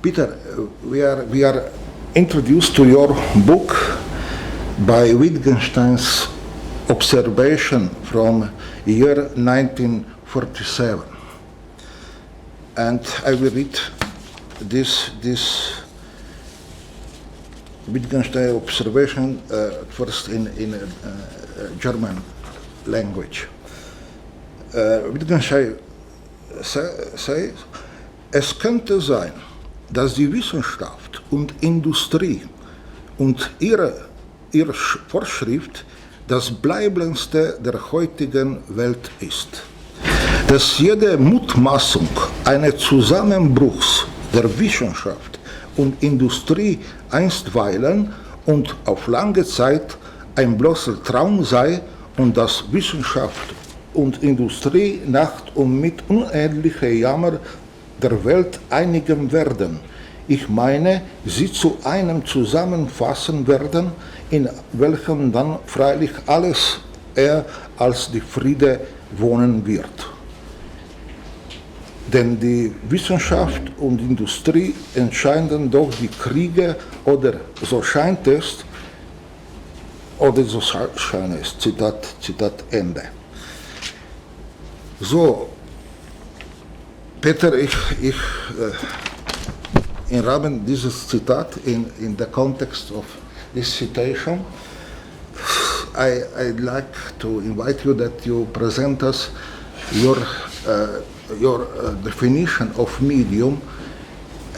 Peter, we are introduced to your book by Wittgenstein's observation from year 1947, and I will read this Wittgenstein observation first in German language. Wittgenstein says, es könnte sein, dass die Wissenschaft und Industrie und ihre Vorschrift das Bleibendste der heutigen Welt ist. Dass jede Mutmaßung eines Zusammenbruchs der Wissenschaft und Industrie einstweilen und auf lange Zeit ein bloßer Traum sei und dass Wissenschaft und Industrie Nacht und mit unendlichem Jammer der Welt einigen werden. Ich meine, sie zu einem zusammenfassen werden, in welchem dann freilich alles eher als die Friede wohnen wird. Denn die Wissenschaft und Industrie entscheiden doch die Kriege, oder so scheint es, Zitat Ende. So, Peter, im Rahmen dieses Zitat, in the context of this citation, I'd like to invite you that you present us your definition of medium,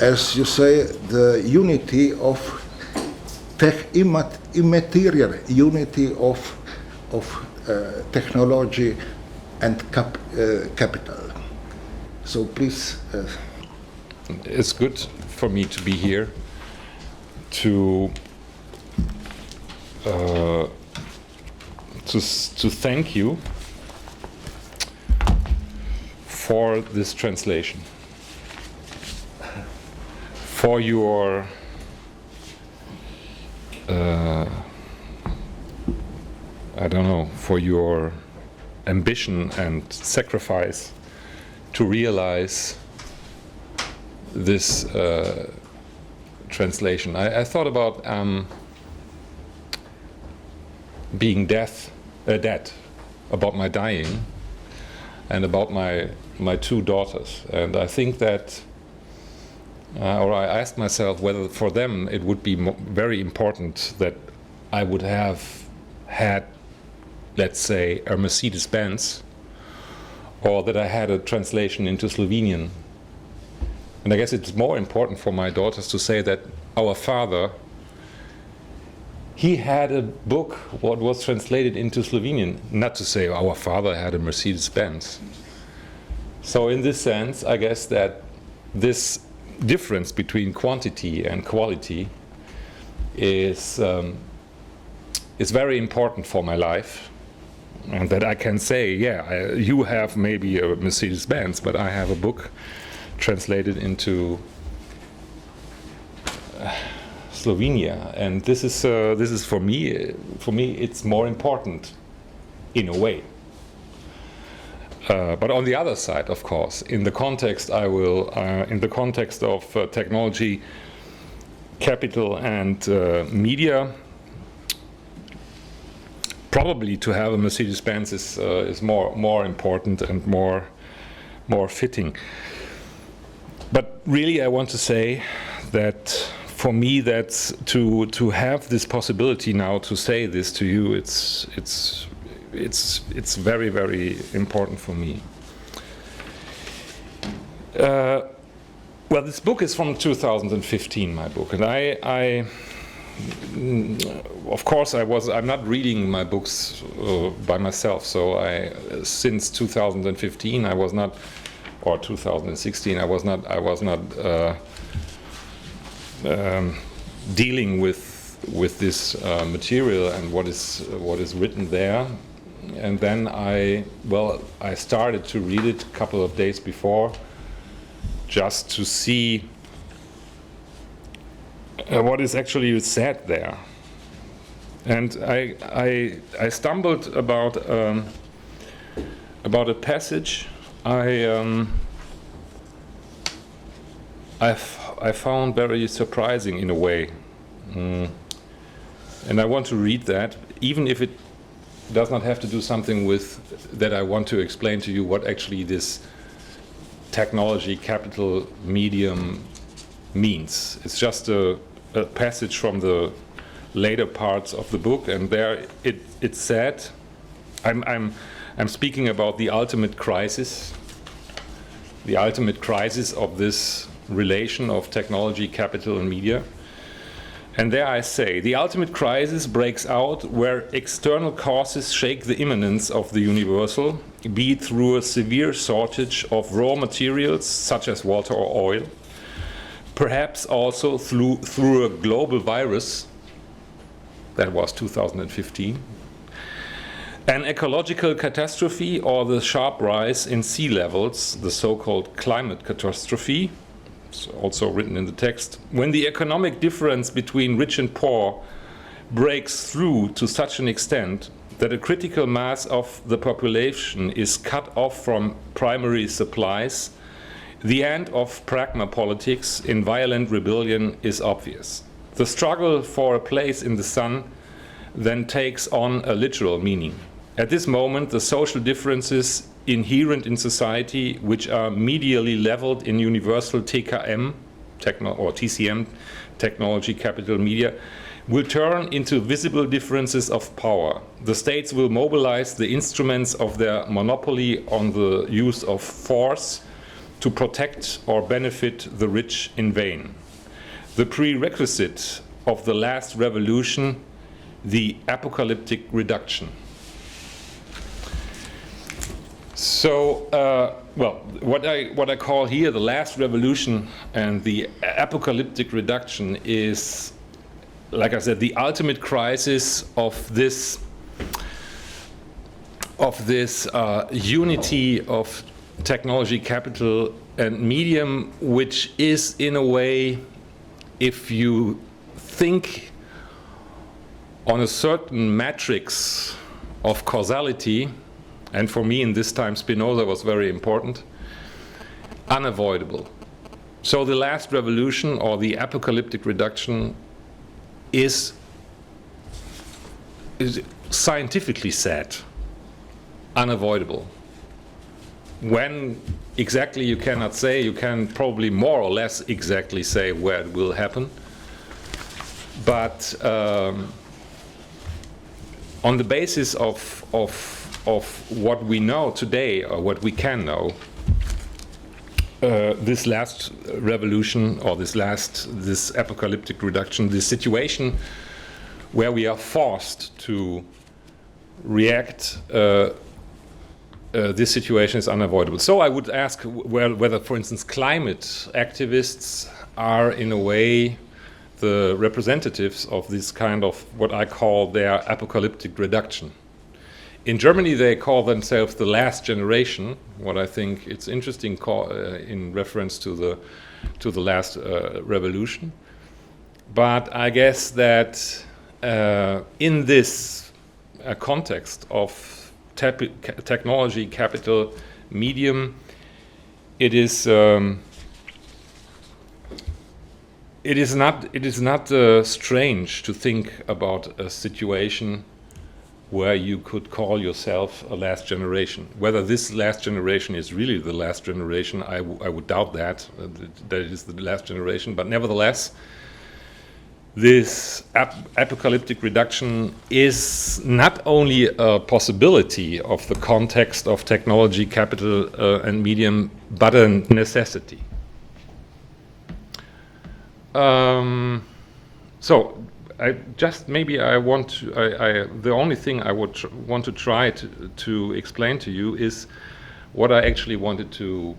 as you say, the unity of immaterial unity of technology and capital. So please. It's good for me to be here to thank you for this translation, for your for your ambition and sacrifice to realize this translation. I thought about being dead, about my dying, and about my two daughters. And I think that, or I asked myself whether for them it would be very important that I would have had, let's say, a Mercedes-Benz, or that I had a translation into Slovenian. And I guess it's more important for my daughters to say that our father, he had a book what was translated into Slovenian, not to say our father had a Mercedes-Benz. So in this sense, I guess that this difference between quantity and quality is very important for my life. And that I can say, yeah, you have maybe a Mercedes-Benz, but I have a book translated into Slovenia, and this is for me it's more important in a way. But on the other side, of course, in the context in the context of technology, capital, and media, probably to have a Mercedes-Benz is more important and more fitting. But really, I want to say that for me, that's to have this possibility now to say this to you. It's very, very important for me. Well, this book is from 2015, my book, and I of course, I'm not reading my books by myself. So since 2015, I was not. Or 2016, I was not dealing with this material and what is written there, and then I started to read it a couple of days before, just to see what is actually said there, and I stumbled about a passage. I've I found very surprising in a way. And I want to read that, even if it does not have to do something with that. I want to explain to you what actually this technology capital medium means. It's just a passage from the later parts of the book, and there it said, I'm speaking about the ultimate crisis of this relation of technology, capital, and media. And there I say, the ultimate crisis breaks out where external causes shake the immanence of the universal, be it through a severe shortage of raw materials such as water or oil, perhaps also through a global virus, that was 2015, an ecological catastrophe, or the sharp rise in sea levels, the so-called climate catastrophe, also written in the text, when the economic difference between rich and poor breaks through to such an extent that a critical mass of the population is cut off from primary supplies, the end of pragma politics in violent rebellion is obvious. The struggle for a place in the sun then takes on a literal meaning. At this moment, the social differences inherent in society, which are medially leveled in universal TKM, or TCM, technology, capital, media, will turn into visible differences of power. The states will mobilize the instruments of their monopoly on the use of force to protect or benefit the rich in vain. The prerequisite of the last revolution, the apocalyptic reduction. So, what I call here the last revolution and the apocalyptic reduction is, like I said, the ultimate crisis of this unity of technology, capital, and medium, which is in a way, if you think on a certain matrix of causality, and for me in this time Spinoza was very important, unavoidable. So the last revolution, or the apocalyptic reduction, is scientifically said unavoidable. When exactly you cannot say, you can probably more or less exactly say where it will happen. But on the basis of what we know today, or what we can know, this last revolution, or this apocalyptic reduction, this situation where we are forced to react, this situation is unavoidable. So I would ask whether, for instance, climate activists are in a way the representatives of this kind of what I call their apocalyptic reduction. In Germany, they call themselves the last generation. What I think it's interesting in reference to the last revolution. But I guess that in this context of technology, capital, medium, it is not strange to think about a situation where you could call yourself a last generation. Whether this last generation is really the last generation, I would doubt that it is the last generation. But nevertheless, this apocalyptic reduction is not only a possibility of the context of technology, capital, and medium, but a necessity. So, the only thing I would want to try to explain to you is what I actually wanted to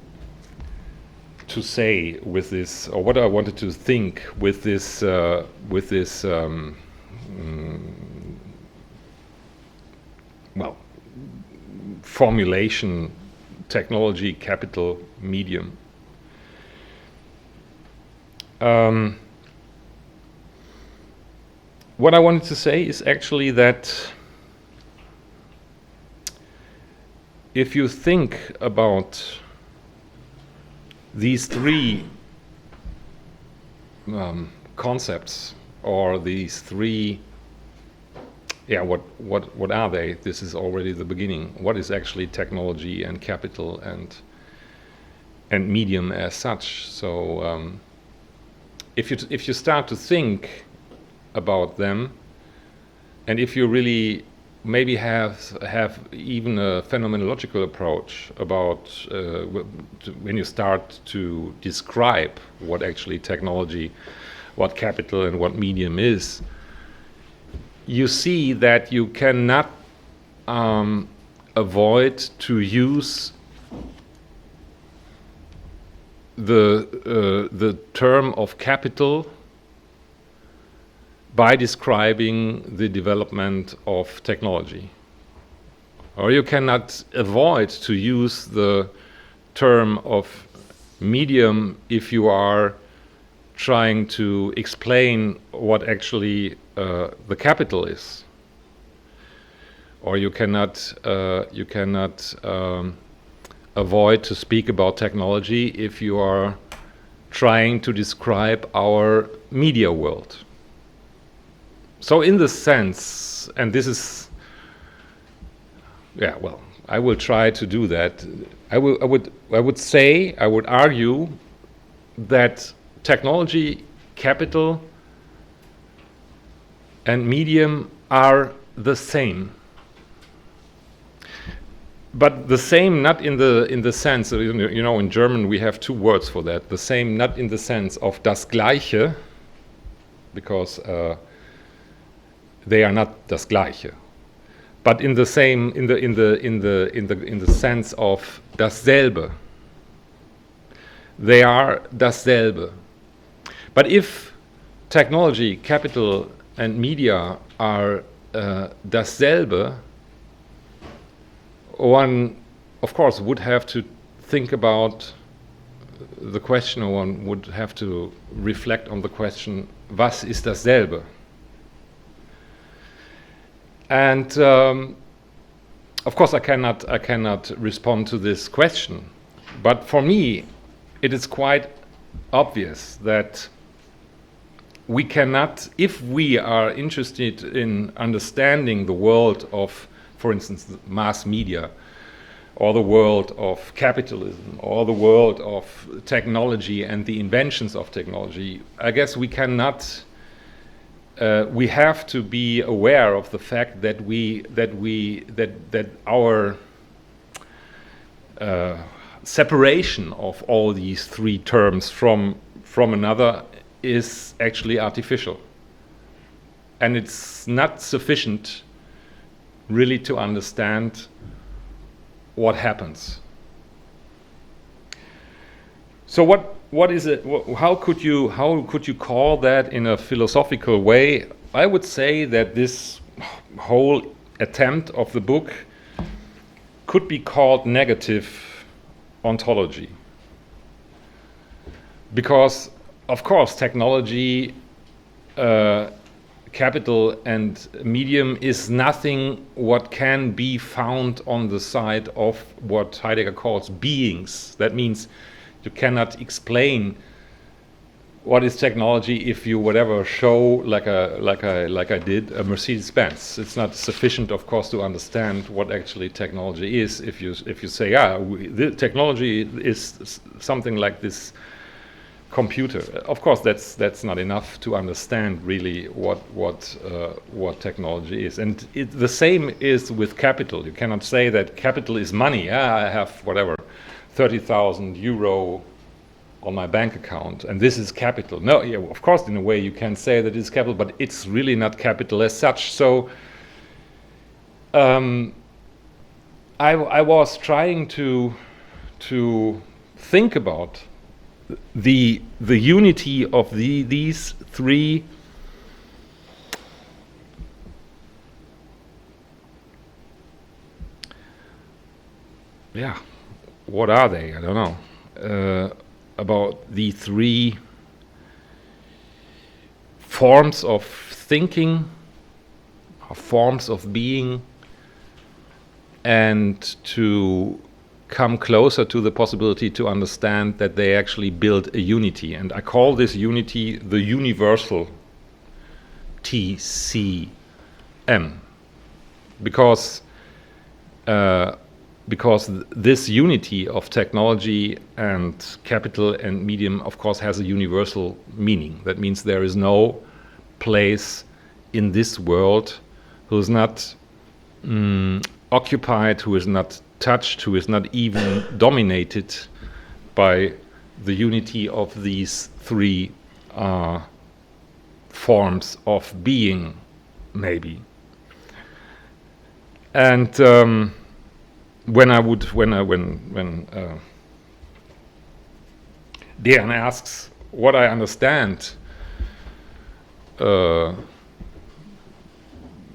say with this, or what I wanted to think with this formulation, technology, capital, medium. What I wanted to say is actually that if you think about these three concepts, or these three, what are they? This is already the beginning. What is actually technology and capital and medium as such? So if you start to think about them, and if you really maybe have even a phenomenological approach about when you start to describe what actually technology, what capital and what medium is, you see that you cannot avoid to use the term of capital by describing the development of technology. Or you cannot avoid to use the term of medium if you are trying to explain what actually the capital is. Or you cannot avoid to speak about technology if you are trying to describe our media world. So in this sense, and this is, I will try to do that. I would argue that technology, capital, and medium are the same. But the same not in the sense, in German we have two words for that. The same not in the sense of das Gleiche, because they are not das Gleiche, but in the same in the sense of dasselbe. They are dasselbe. But if technology, capital, and media are dasselbe, one, of course, would have to think about the question, or one would have to reflect on the question, was ist dasselbe? And of course, I cannot respond to this question. But for me, it is quite obvious that we cannot, if we are interested in understanding the world of, for instance, mass media, or the world of capitalism, or the world of technology and the inventions of technology, I guess we cannot. We have to be aware of the fact that our separation of all these three terms from another is actually artificial, and it's not sufficient really to understand what happens. So what is it? How could you call that in a philosophical way? I would say that this whole attempt of the book could be called negative ontology, because of course technology, capital and medium is nothing what can be found on the side of what Heidegger calls beings. That means you cannot explain what is technology if you show like I did a Mercedes-Benz. It's not sufficient, of course, to understand what actually technology is. If you say, the technology is something like this computer. Of course, that's not enough to understand really what technology is. And the same is with capital. You cannot say that capital is money. I have 30,000 euro on my bank account, and this is capital. No, of course, in a way you can say that it's capital, but it's really not capital as such. So I was trying to think about the unity of these three what are they? I don't know. About the three forms of thinking, or forms of being, and to come closer to the possibility to understand that they actually build a unity. And I call this unity the universal TCM, because this unity of technology and capital and medium, of course, has a universal meaning. That means there is no place in this world who is not occupied, who is not touched, who is not even dominated by the unity of these three forms of being, maybe. And when Dejan asks what I understand, or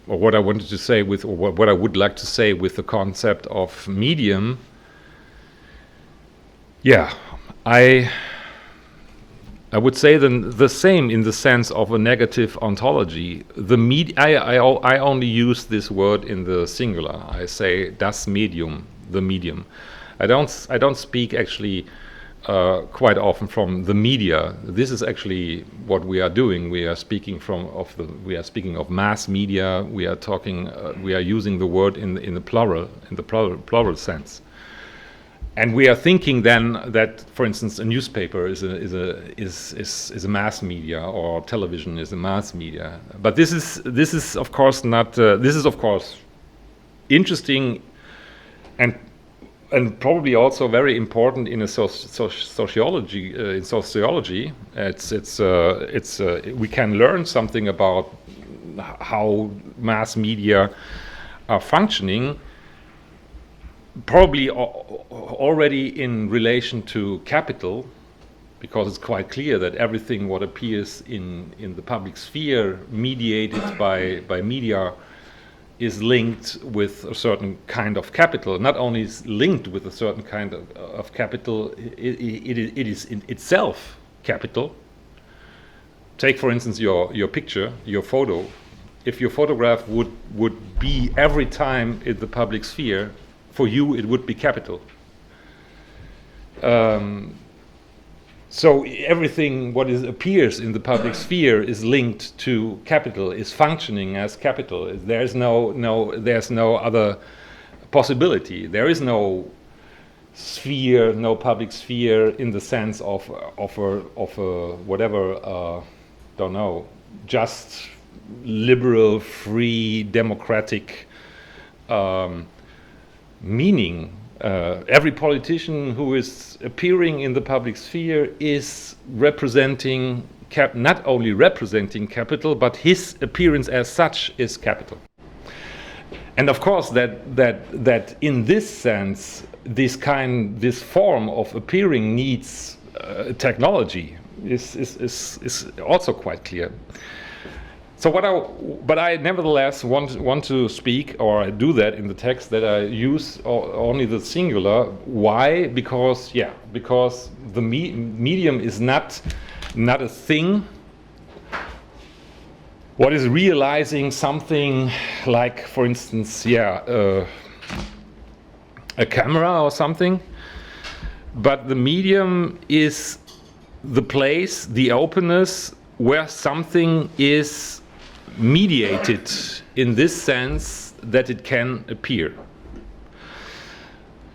what I wanted to say with, or what I would like to say with the concept of medium, yeah, I would say the same in the sense of a negative ontology. I only use this word in the singular. I say das Medium, the medium. I don't speak actually quite often from the media. This is actually what we are doing. We are speaking of mass media. We are talking. We are using the word in the plural sense. And we are thinking then that, for instance, a newspaper is a mass media, or television is a mass media. But this is of course not. This is of course interesting, and probably also very important in a sociology. In sociology, we can learn something about how mass media are functioning. Probably already in relation to capital, because it's quite clear that everything what appears in the public sphere, mediated by media, is linked with a certain kind of capital. Not only is linked with a certain kind of capital, it is in itself capital. Take, for instance, your picture, your photo. If your photograph would be every time in the public sphere, for you it would be capital. So everything what appears in the public sphere is linked to capital, is functioning as capital. There's no other possibility. There is no sphere, no public sphere in the sense of a whatever, don't know, just liberal, free, democratic meaning. Every politician who is appearing in the public sphere is representing not only representing capital, but his appearance as such is capital. And of course, that in this sense, this form of appearing needs technology is also quite clear. So but I nevertheless want to speak, or I do that in the text, that I use only the singular. Why? Because the medium is not a thing. What is realizing something like, for instance, a camera or something, but the medium is the place, the openness where something is mediated in this sense that it can appear.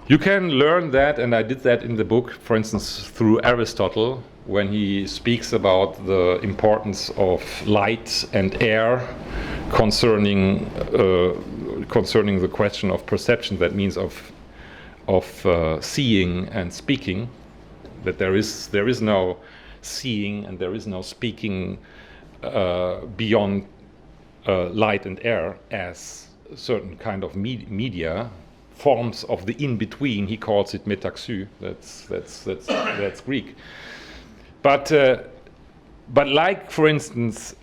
You can learn that, and I did that in the book, for instance, through Aristotle, when he speaks about the importance of light and air concerning the question of perception. That means of seeing and speaking. That there is no seeing and there is no speaking beyond light and air as a certain kind of media, forms of the in-between. He calls it metaxy. That's Greek. But like, for instance,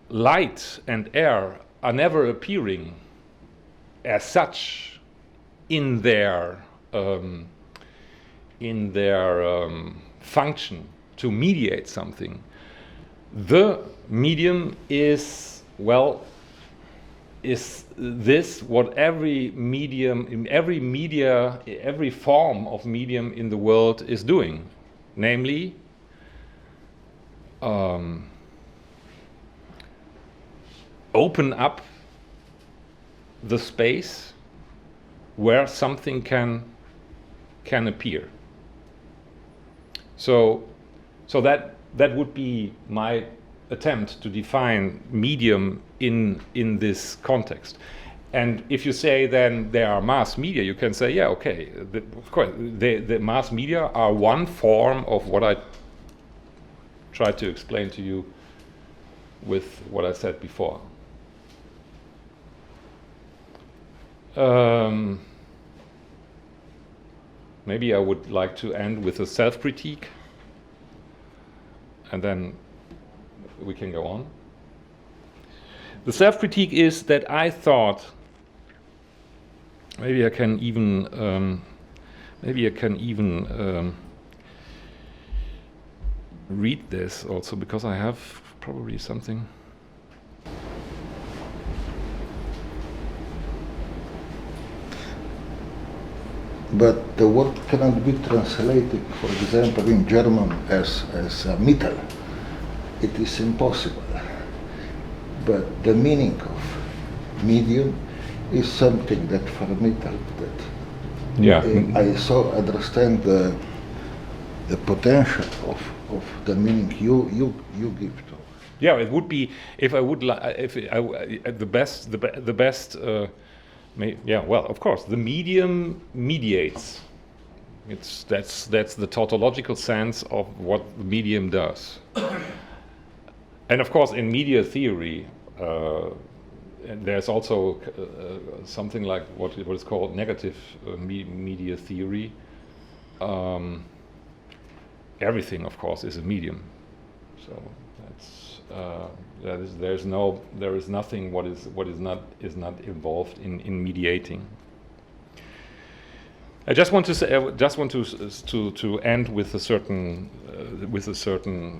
light and air are never appearing as such in their function to mediate something. The medium is, well, is this what every medium, in every media, every form of medium in the world is doing, namely open up the space where something can appear. So that would be my attempt to define medium in this context. And if you say then there are mass media, you can say, yeah, okay, of course, the mass media are one form of what I tried to explain to you with what I said before. Maybe I would like to end with a self-critique, and then we can go on. The self-critique is that I thought, maybe I can even read this also, because I have probably something. But the word cannot be translated, for example, in German as Mittel. It is impossible. But the meaning of medium is something that for Mittel, that I so understand the potential of the meaning you give to. Yeah, it would be if I would the best. Yeah, well, of course, the medium mediates. That's the tautological sense of what the medium does. And of course, in media theory, there's also something like what is called negative media theory. Everything, of course, is a medium. So that's there is nothing what is not involved in mediating. I just want to say, to end with a certain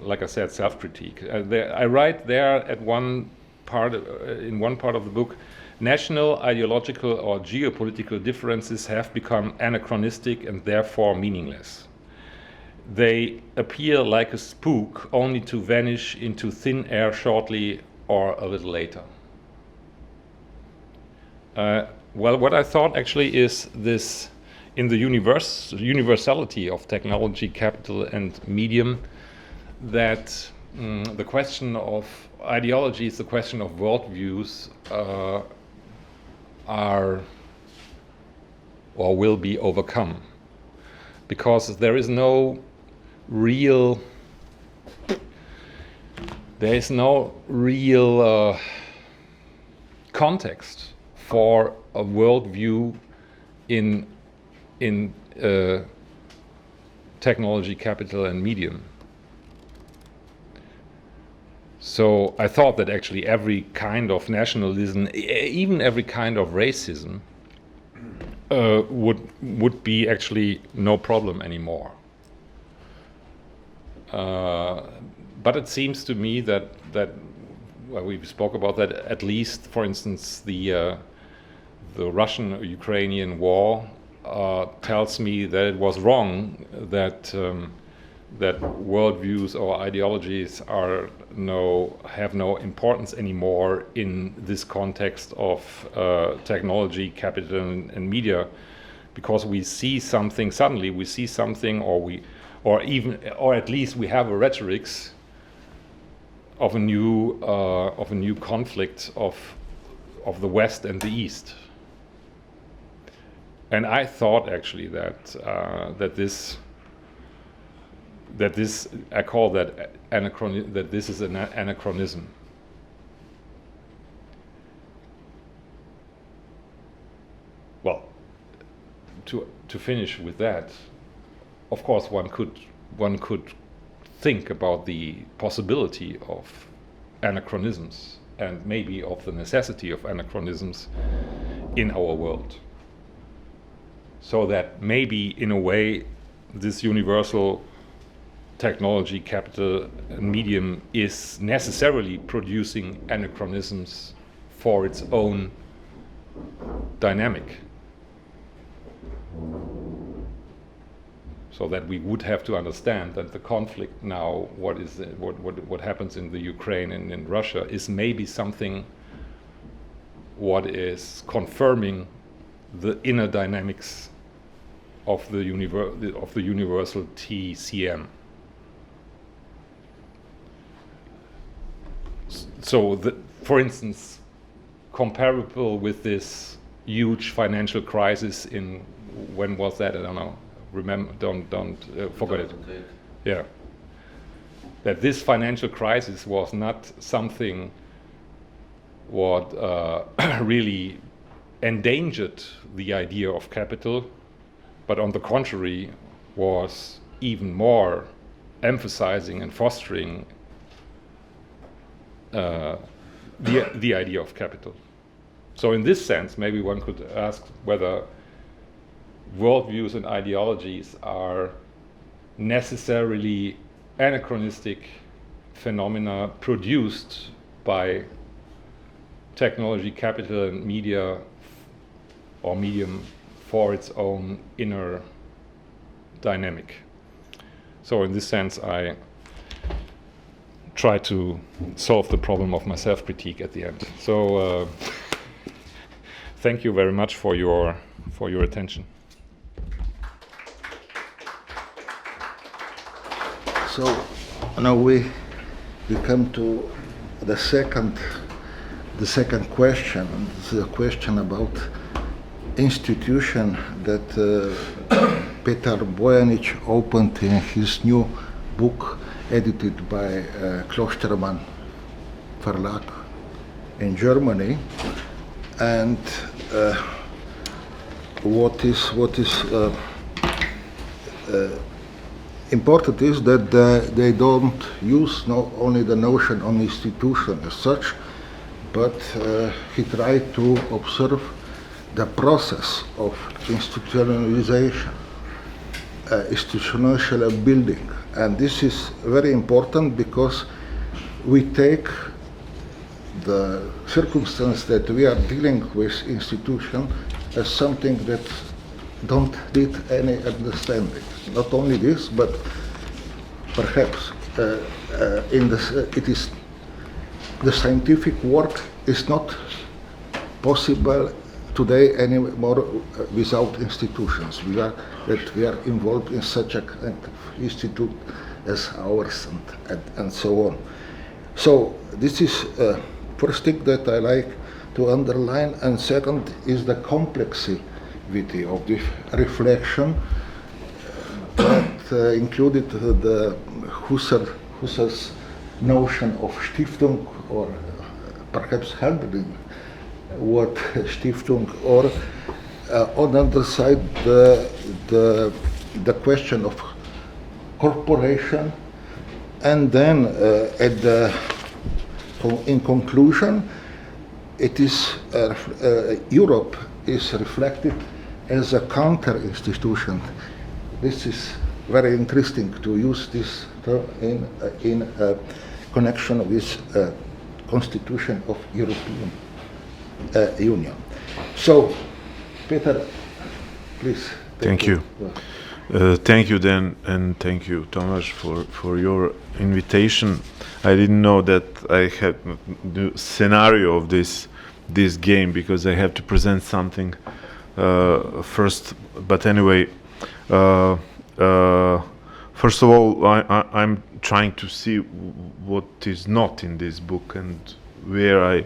like I said, self-critique. I write there at one part in one part of the book, national, ideological, or geopolitical differences have become anachronistic and therefore meaningless. They appear like a spook, only to vanish into thin air shortly or a little later. Well, what I thought actually is this, in the universality of technology, capital, and medium, that the question of ideologies, the question of worldviews are or will be overcome, because there is no real context for a worldview in technology, capital, and medium. So I thought that actually every kind of nationalism, even every kind of racism, would be actually no problem anymore. But it seems to me that well, we spoke about that. At least, for instance, the Russian-Ukrainian war tells me that it was wrong that that worldviews or ideologies have no importance anymore in this context of technology, capital, and media, because we see something suddenly. We see something, or at least we have a rhetorics of a new conflict of the West and the East. And I thought actually that this I call that that this is an anachronism. Well, to finish with that, of course one could think about the possibility of anachronisms and maybe of the necessity of anachronisms in our world, so that maybe in a way this universal technology, capital, and medium is necessarily producing anachronisms for its own dynamic. So that we would have to understand that the conflict now, what happens in the Ukraine and in Russia, is maybe something what is confirming the inner dynamics of the universal TCM. So, for instance, comparable with this huge financial crisis in, when was that? I don't know. Remember, don't forget it. Yeah. That this financial crisis was not something what really endangered the idea of capital, but on the contrary was even more emphasizing and fostering the idea of capital. So in this sense, maybe one could ask whether worldviews and ideologies are necessarily anachronistic phenomena produced by technology, capital, and media or medium for its own inner dynamic. So in this sense, I try to solve the problem of my self-critique at the end. So thank you very much for your attention. So now we come to the second question. This is a question about institution that Petar Bojanić opened in his new book, edited by Klostermann Verlag in Germany. And what is important is that they don't use not only the notion of institution as such, but he tried to observe the process of institutionalization, institutional building. And this is very important because we take the circumstance that we are dealing with institution as something that don't need any understanding. Not only this, but perhaps it is the scientific work is not possible today anymore without institutions. We are involved in such a kind of institute as ours and so on. So this is first thing that I like to underline, and second is the complexity of the reflection that included the Husserl's notion of Stiftung, or perhaps Hölderlin what Stiftung, or on the other side the question of corporation, and then in conclusion, it is Europe is reflected as a counter-institution. This is very interesting to use this term in connection with Constitution of European Union. So, Peter, please. Thank you. Thank you, Dan, and thank you, Thomas, for your invitation. I didn't know that I had the scenario of this game, because I have to present something first. But anyway, first of all, I'm trying to see what is not in this book and where I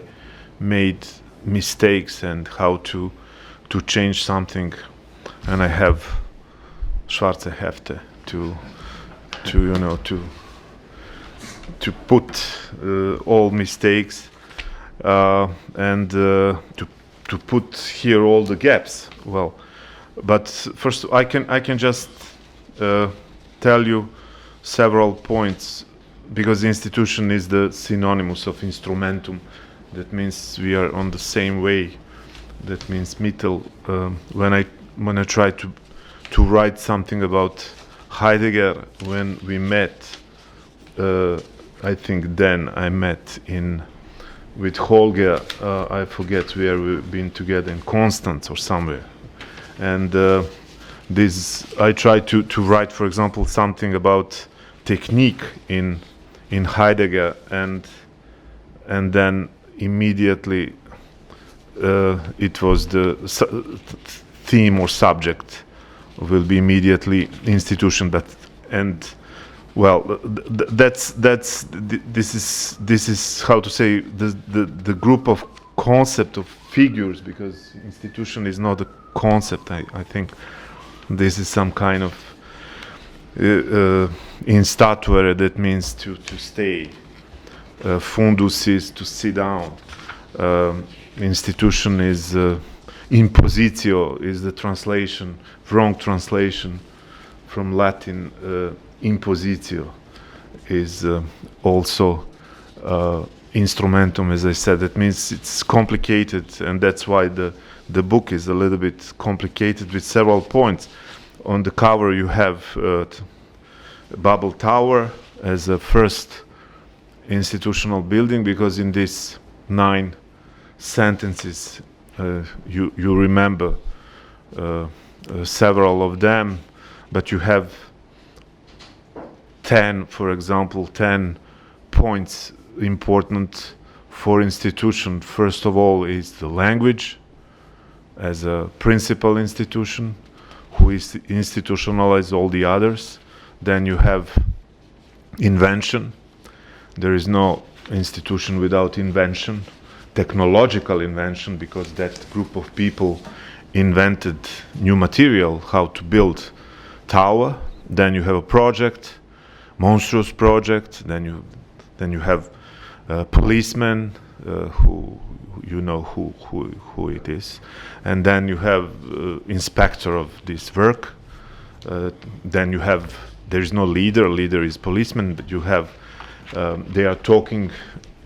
made mistakes and how to change something. And I have Schwarze Hefte to put all mistakes and to put here all the gaps. Well, but first I can just tell you several points, because the institution is the synonymous of instrumentum. That means we are on the same way. That means Mittel. When I try to write something about Heidegger, when we met, I think then I met in with Holger, I forget where we've been together, in Constance or somewhere. And this, I try to write, for example, something about technique in Heidegger, and then immediately it was the theme or subject will be immediately institution. But and well, this is how to say the group of concept of figures, because institution is not a concept. I think this is some kind of in statuary, that means to stay. Fundus is to sit down. Institution is impositio is the translation, wrong translation from Latin. Impositio is also instrumentum, as I said. That means it's complicated, and that's why the book is a little bit complicated with several points. On the cover you have Babel Tower as a first institutional building, because in these 9 sentences you remember several of them, but you have 10, for example, 10 points important for institution. First of all is the language as a principal institution, who is institutionalize all the others. Then you have invention. There is no institution without invention, technological invention, because that group of people invented new material, how to build tower. Then you have a project, monstrous project. Then you have policemen, who you know who it is, and then you have inspector of this work. Then you have, there is no leader. Leader is policeman, but you have they are talking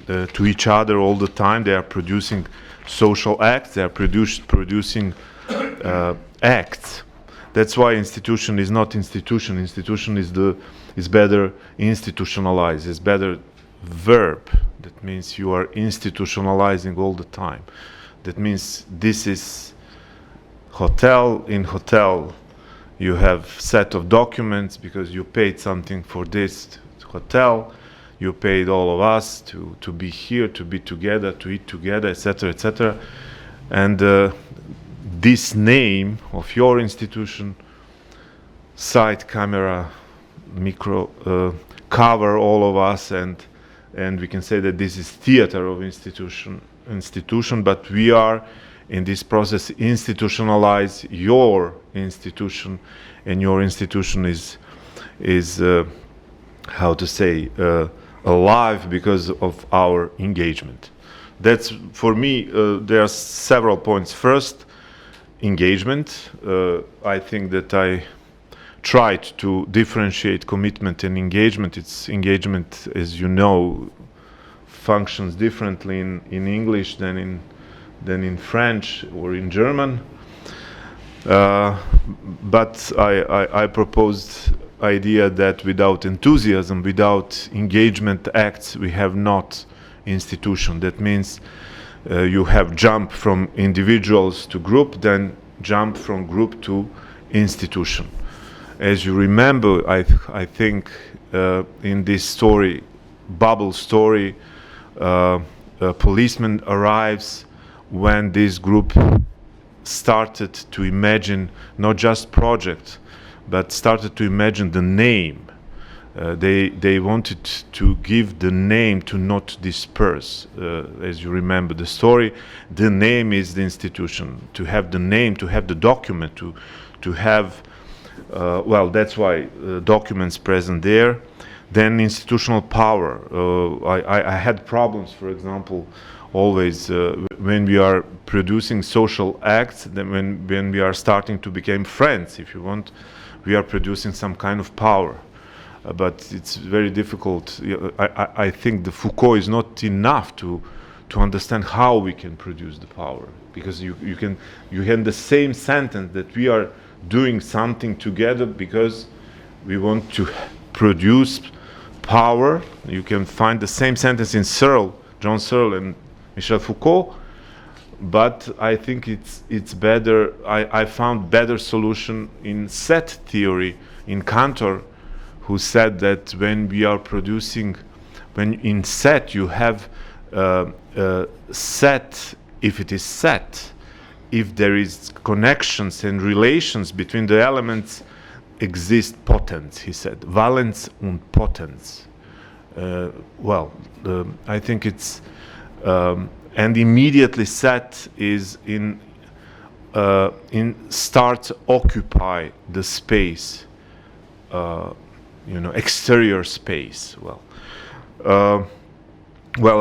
to each other all the time. They are producing social acts. They are producing acts. That's why institution is not institution. Institution is better institutionalized. It's better verb. That means you are institutionalizing all the time. That means this is hotel. In hotel you have set of documents because you paid something for this hotel. You paid all of us to be here, to be together, to eat together, etc., etc. And this name of your institution, side camera, micro, cover all of us, and we can say that this is theater of institution. But we are in this process institutionalize your institution, and your institution is how to say alive because of our engagement. That's, for me, there are several points. First, engagement. I think that I tried to differentiate commitment and engagement. It's engagement, as you know, functions differently in English than in French or in German. But I proposed idea that without enthusiasm, without engagement acts, we have not institution. That means you have jump from individuals to group, then jump from group to institution. As you remember, I think in this story, Babel story, a policeman arrives when this group started to imagine not just project, but started to imagine the name. They wanted to give the name to not disperse. As you remember the story, the name is the institution. To have the name, to have the document, to have, well, that's why documents present there. Then institutional power. I had problems, for example, always when we are producing social acts, then when we are starting to become friends, if you want, we are producing some kind of power. But it's very difficult. I think the Foucault is not enough to understand how we can produce the power, because you can the same sentence that we are doing something together because we want to produce power. You can find the same sentence in John Searle, and Michel Foucault, but I think it's better. I found better solution in set theory in Cantor, who said that when we are producing, when in set you have set, if it is set, if there is connections and relations between the elements, exist potens, he said, valens und potens. I think it's and immediately set is in start occupy the space, exterior space. I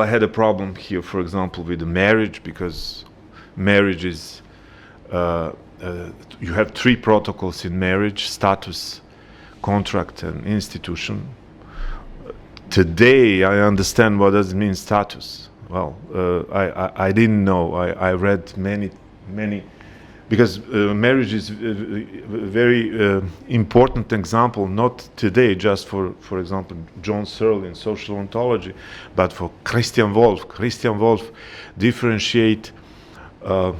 had a problem here, for example, with the marriage, because marriage is you have 3 protocols in marriage: status, contract, and institution. Today I understand what does it mean, status. I didn't know. I read many, because marriage is a very important example, not today just for example, John Searle in social ontology, but for Christian Wolff. Christian Wolff differentiate, for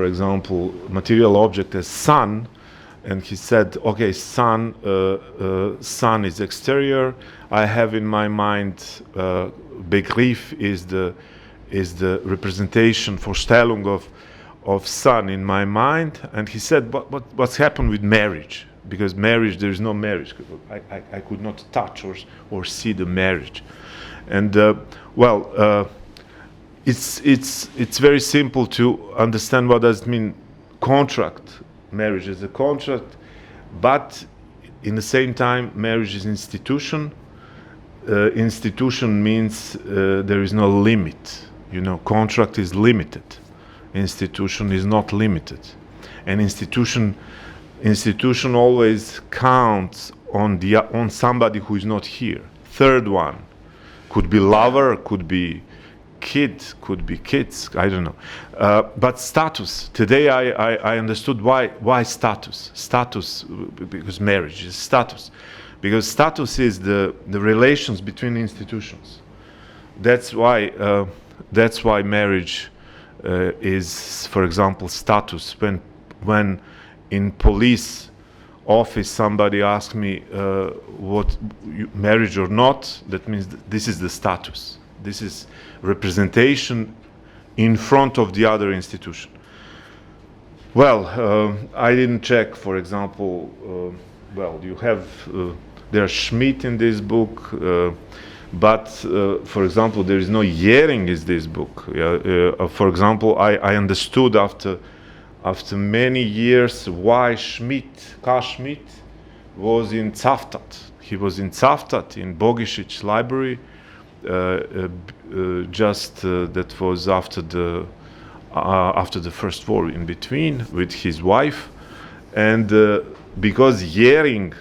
example, material object as sun, and he said, okay, sun is exterior. I have in my mind Begriff is the representation, Vorstellung of sun in my mind. And he said, what's happened with marriage? Because marriage, there is no marriage. I could not touch or see the marriage. And it's very simple to understand what does it mean contract. Marriage is a contract, but in the same time, marriage is institution. Institution means there is no limit. Contract is limited. Institution is not limited, and institution always counts on somebody who is not here. Third one could be lover, could be kid, could be kids, I don't know. But status, today I understood why status. Status, because marriage is status. Because status is the relations between institutions. That's why marriage is, for example, status. When in police office somebody asks me marriage or not, that means this is the status. This is representation in front of the other institution. I didn't check, for example, you have there's Schmidt in this book, but for example, there is no Jering in this book. For example, I understood after many years why Karl Schmidt was in Cavtat. He was in Cavtat in Bogišić's library. That was after the first war, in between, with his wife, and because Jering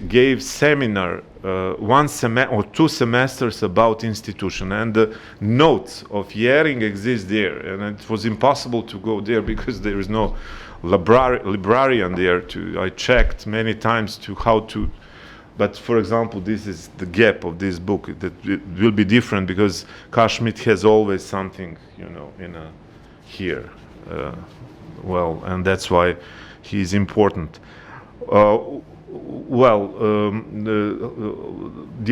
gave seminar 1 or 2 semesters about institution, and the notes of Jering exist there, and it was impossible to go there because there is no librarian there. I checked many times to how to. But for example, this is the gap of this book. That it will be different because Karl Schmidt has always something, here. And that's why he is important. The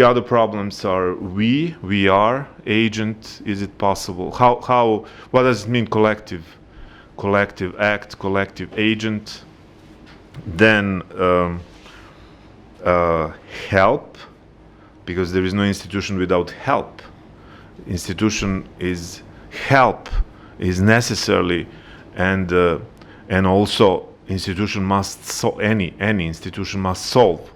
other problems are we are agent. Is it possible? What does it mean? Collective act, collective agent. Then. Help, because there is no institution without help. Institution is help, is necessarily, and also institution must any institution must solve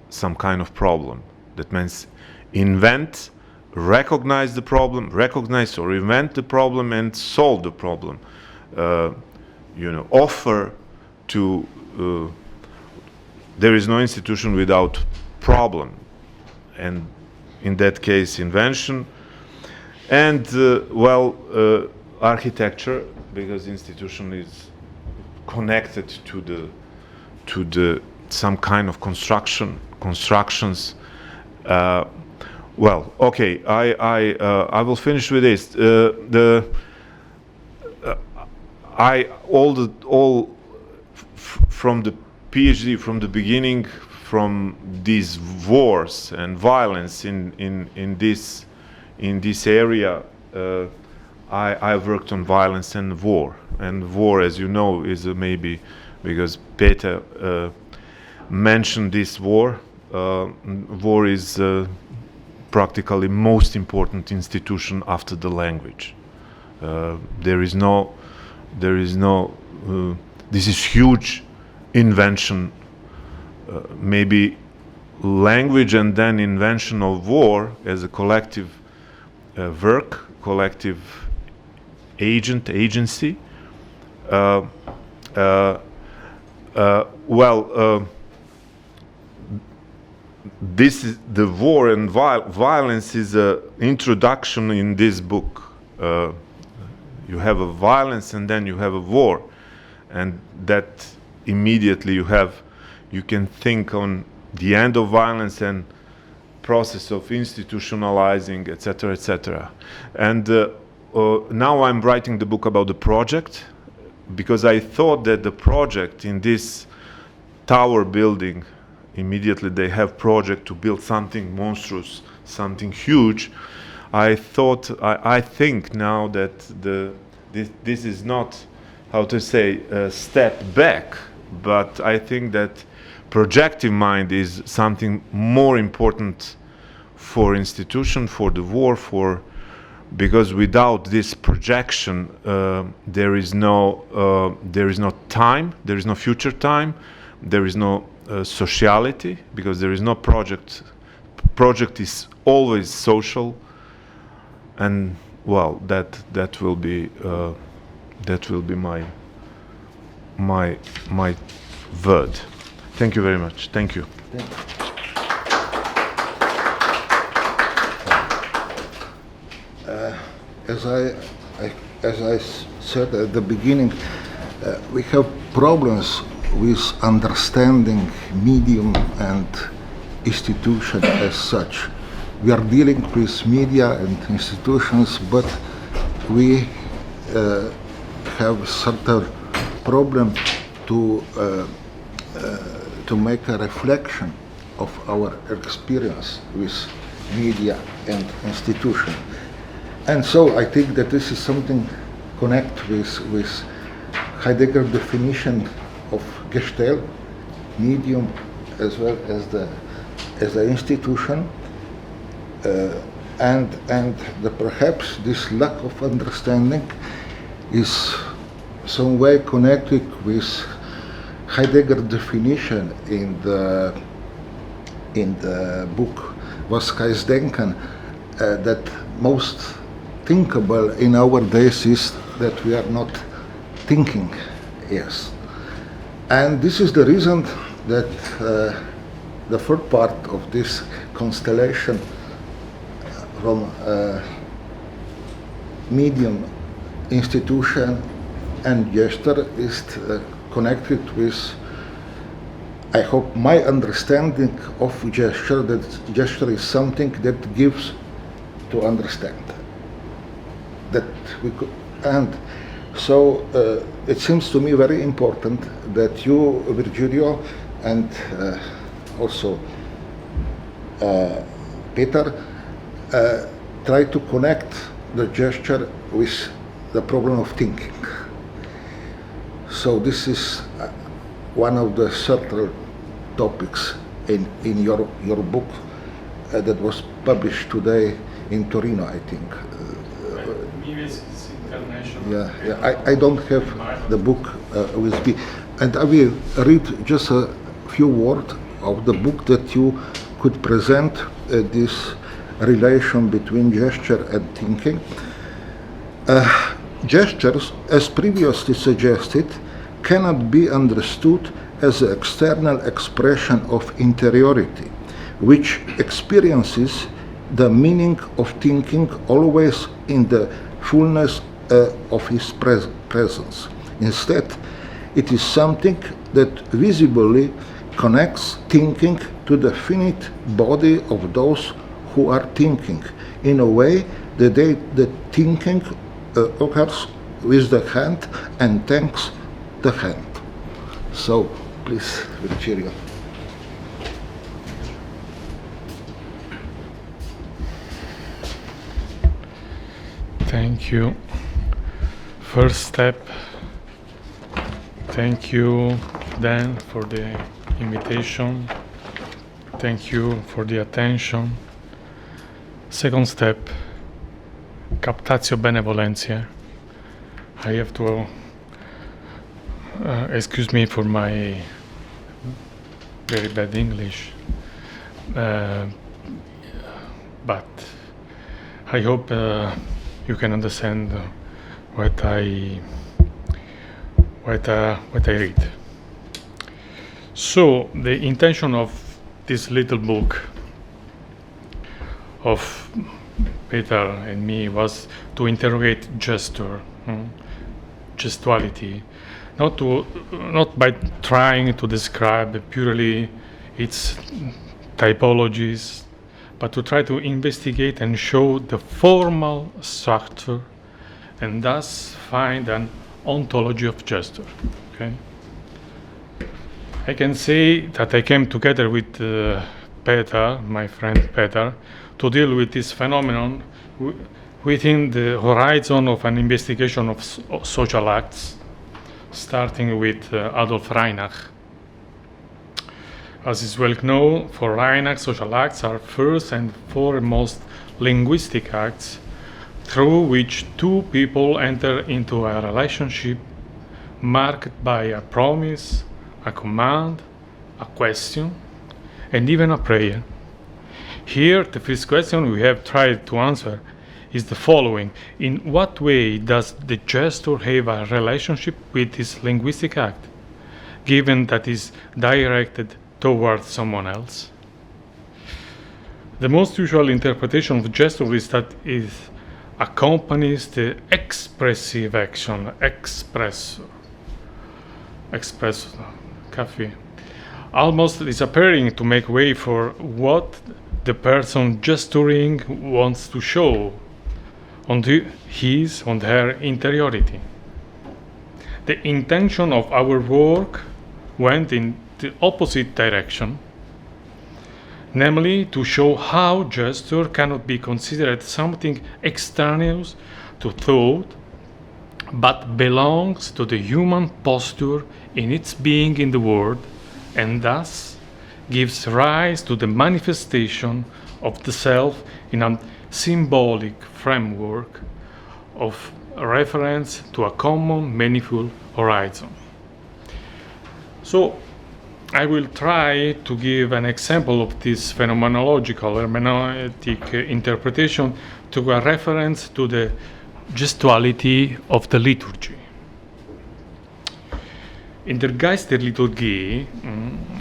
some kind of problem. That means invent, recognize the problem, recognize or invent the problem, and solve the problem. Offer to. There is no institution without problem, and in that case, invention, and architecture, because institution is connected to the some kind of constructions. Well, okay, I will finish with this. From the PhD, from the beginning, from these wars and violence in this area, I worked on violence and war. And war, as you know, is maybe because Petar mentioned this war. War is practically most important institution after the language. This is huge invention, maybe language and then invention of war as a collective work, collective agency. This is the war and violence is an introduction in this book. You have a violence and then you have a war, and that immediately you can think on the end of violence and process of institutionalizing, etc., etc. And now I'm writing the book about the project, because I thought that the project in this tower building, immediately they have project to build something monstrous, something huge. I think now that this is not, how to say, a step back, but I think that projective mind is something more important for institution, for the war, because without this projection, there is no time, there is no future time, there is no sociality, because there is no project. Project is always social, and well, that will be my word. Thank you very much. Thank you. As I said at the beginning, we have problems with understanding medium and institution as such. We are dealing with media and institutions, but we have certain problem to make a reflection of our experience with media and institution. And so I think that this is something connect with Heidegger's definition of Gestalt, medium, as well as the institution, and perhaps this lack of understanding is some way connected with Heidegger's definition in the book Was heißt Denken, that most thinkable in our days is that we are not thinking. Yes. And this is the reason that the third part of this constellation from medium, institution, and gesture is connected with, I hope, my understanding of gesture, that gesture is something that gives to understand. That we could, and so it seems to me very important that you, Virgilio, and also Petar, try to connect the gesture with the problem of thinking. So this is one of the central topics in your book that was published today in Torino, I think. Yeah. I don't have the book with me, and I will read just a few words of the book that you could present this relation between gesture and thinking. Gestures, as previously suggested, cannot be understood as an external expression of interiority, which experiences the meaning of thinking always in the fullness of his presence. Instead, it is something that visibly connects thinking to the finite body of those who are thinking in a way that the thinking occurs with the hand and thanks the hand. So, please, Virgilio. Thank you. First step, thank you, Dan, for the invitation. Thank you for the attention. Second step, captatio benevolentiae. I have to excuse me for my very bad English, but I hope you can understand what I read. So the intention of this little book of Petar and me was to interrogate gesture, gestuality, not by trying to describe purely its typologies, but to try to investigate and show the formal structure and thus find an ontology of gesture. Okay? I can say that I came together with Petar, my friend Petar, to deal with this phenomenon within the horizon of an investigation of social acts, starting with Adolf Reinach. As is well known, for Reinach, social acts are first and foremost linguistic acts through which two people enter into a relationship marked by a promise, a command, a question, and even a prayer. Here, the first question we have tried to answer is the following: in what way does the gesture have a relationship with this linguistic act, given that is directed towards someone else? The most usual interpretation of gesture is that it accompanies the expressive action, espresso, coffee, almost disappearing to make way for what the person gesturing wants to show on his, on her interiority. The intention of our work went in the opposite direction, namely to show how gesture cannot be considered something extraneous to thought, but belongs to the human posture in its being in the world, and thus gives rise to the manifestation of the self in a symbolic framework of reference to a common manifold horizon. So I will try to give an example of this phenomenological hermeneutic interpretation to a reference to the gestuality of the liturgy. In der Geist der Liturgie,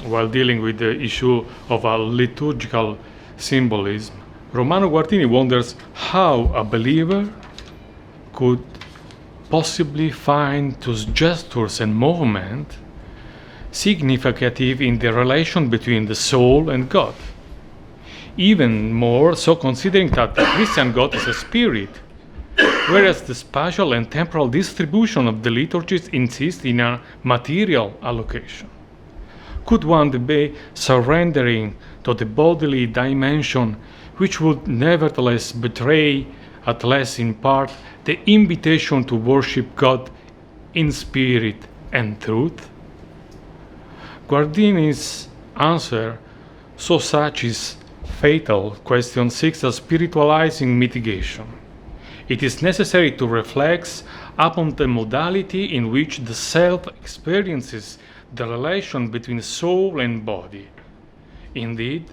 while dealing with the issue of a liturgical symbolism, Romano Guardini wonders how a believer could possibly find those gestures and movement significative in the relation between the soul and God. Even more so considering that the Christian God is a spirit, whereas the spatial and temporal distribution of the liturgies insists in a material allocation. Could one be surrendering to the bodily dimension, which would nevertheless betray, at least in part, the invitation to worship God in spirit and truth? Guardini's answer, so such is fatal, question 6, as spiritualizing mitigation. It is necessary to reflect upon the modality in which the self experiences the relation between soul and body. Indeed,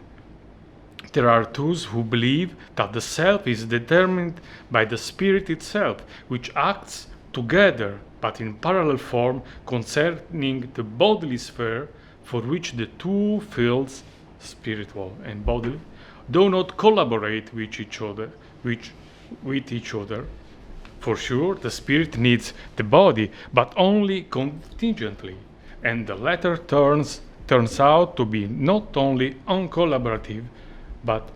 there are those who believe that the self is determined by the spirit itself, which acts together but in parallel form concerning the bodily sphere, for which the two fields, spiritual and bodily, do not collaborate with each other. For sure, the spirit needs the body, but only contingently, and the latter turns out to be not only uncollaborative, but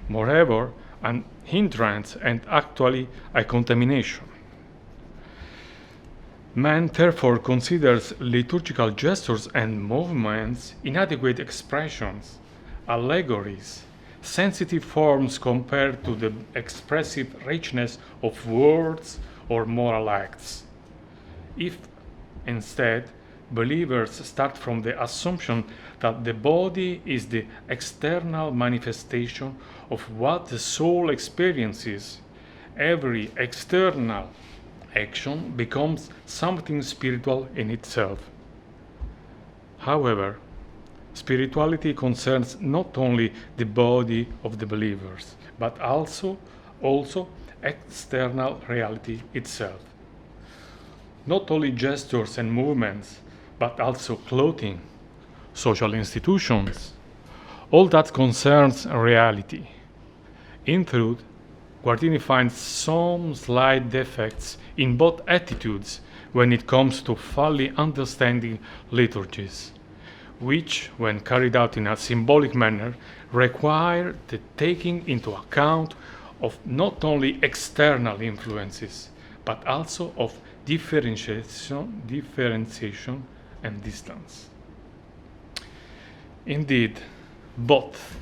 moreover, an hindrance and actually a contamination. Man therefore considers liturgical gestures and movements inadequate expressions, allegories, sensitive forms compared to the expressive richness of words or moral acts. If, instead, believers start from the assumption that the body is the external manifestation of what the soul experiences, every external action becomes something spiritual in itself. However, spirituality concerns not only the body of the believers, but also external reality itself. Not only gestures and movements, but also clothing, social institutions, all that concerns reality. In truth, Guardini finds some slight defects in both attitudes when it comes to fully understanding liturgies, which, when carried out in a symbolic manner, require the taking into account of not only external influences, but also of differentiation and distance. Indeed, both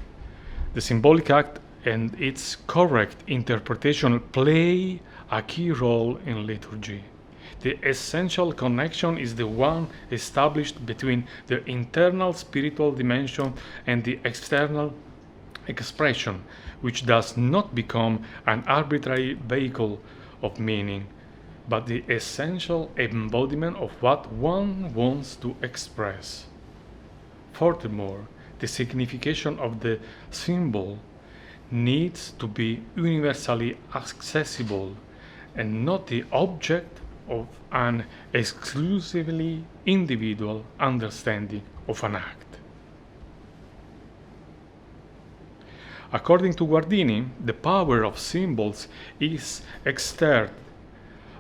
the symbolic act and its correct interpretation play a key role in liturgy. The essential connection is the one established between the internal spiritual dimension and the external expression, which does not become an arbitrary vehicle of meaning, but the essential embodiment of what one wants to express. Furthermore, the signification of the symbol needs to be universally accessible and not the object of an exclusively individual understanding of an act. According to Guardini, the power of symbols is exerted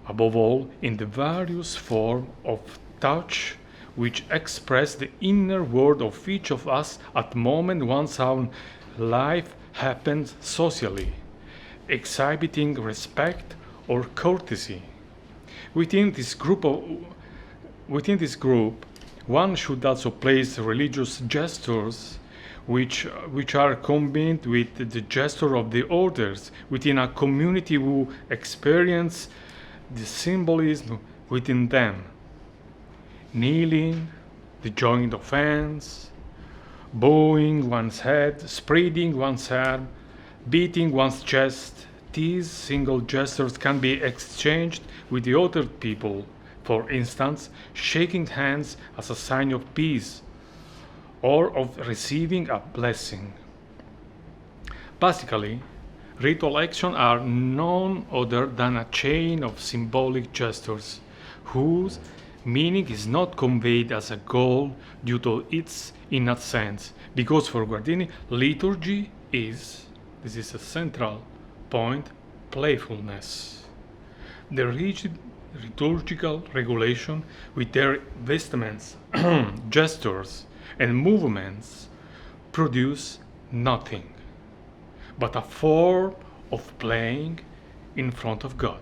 above all in the various forms of touch which express the inner world of each of us at the moment one's own life happens socially, exhibiting respect or courtesy. Within this group, one should also place religious gestures which are combined with the gesture of the others within a community who experience the symbolism within them. Kneeling, the joint of hands, bowing one's head, spreading one's arm, beating one's chest. These single gestures can be exchanged with the other people, for instance, shaking hands as a sign of peace or of receiving a blessing. Basically, ritual actions are none other than a chain of symbolic gestures whose meaning is not conveyed as a goal due to its innate sense, because for Guardini, liturgy is, this is a central point, playfulness. The rigid liturgical regulation with their vestments, gestures, and movements produce nothing but a form of playing in front of God,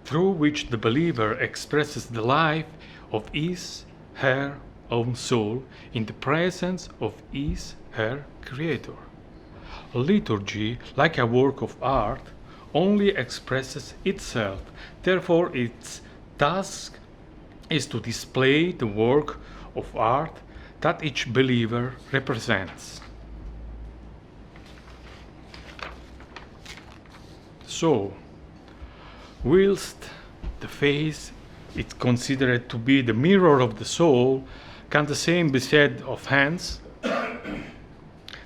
through which the believer expresses the life of his, her own soul in the presence of his, her Creator. Liturgy, like a work of art, only expresses itself. Therefore, its task is to display the work of art that each believer represents. So, whilst the face is considered to be the mirror of the soul, can the same be said of hands?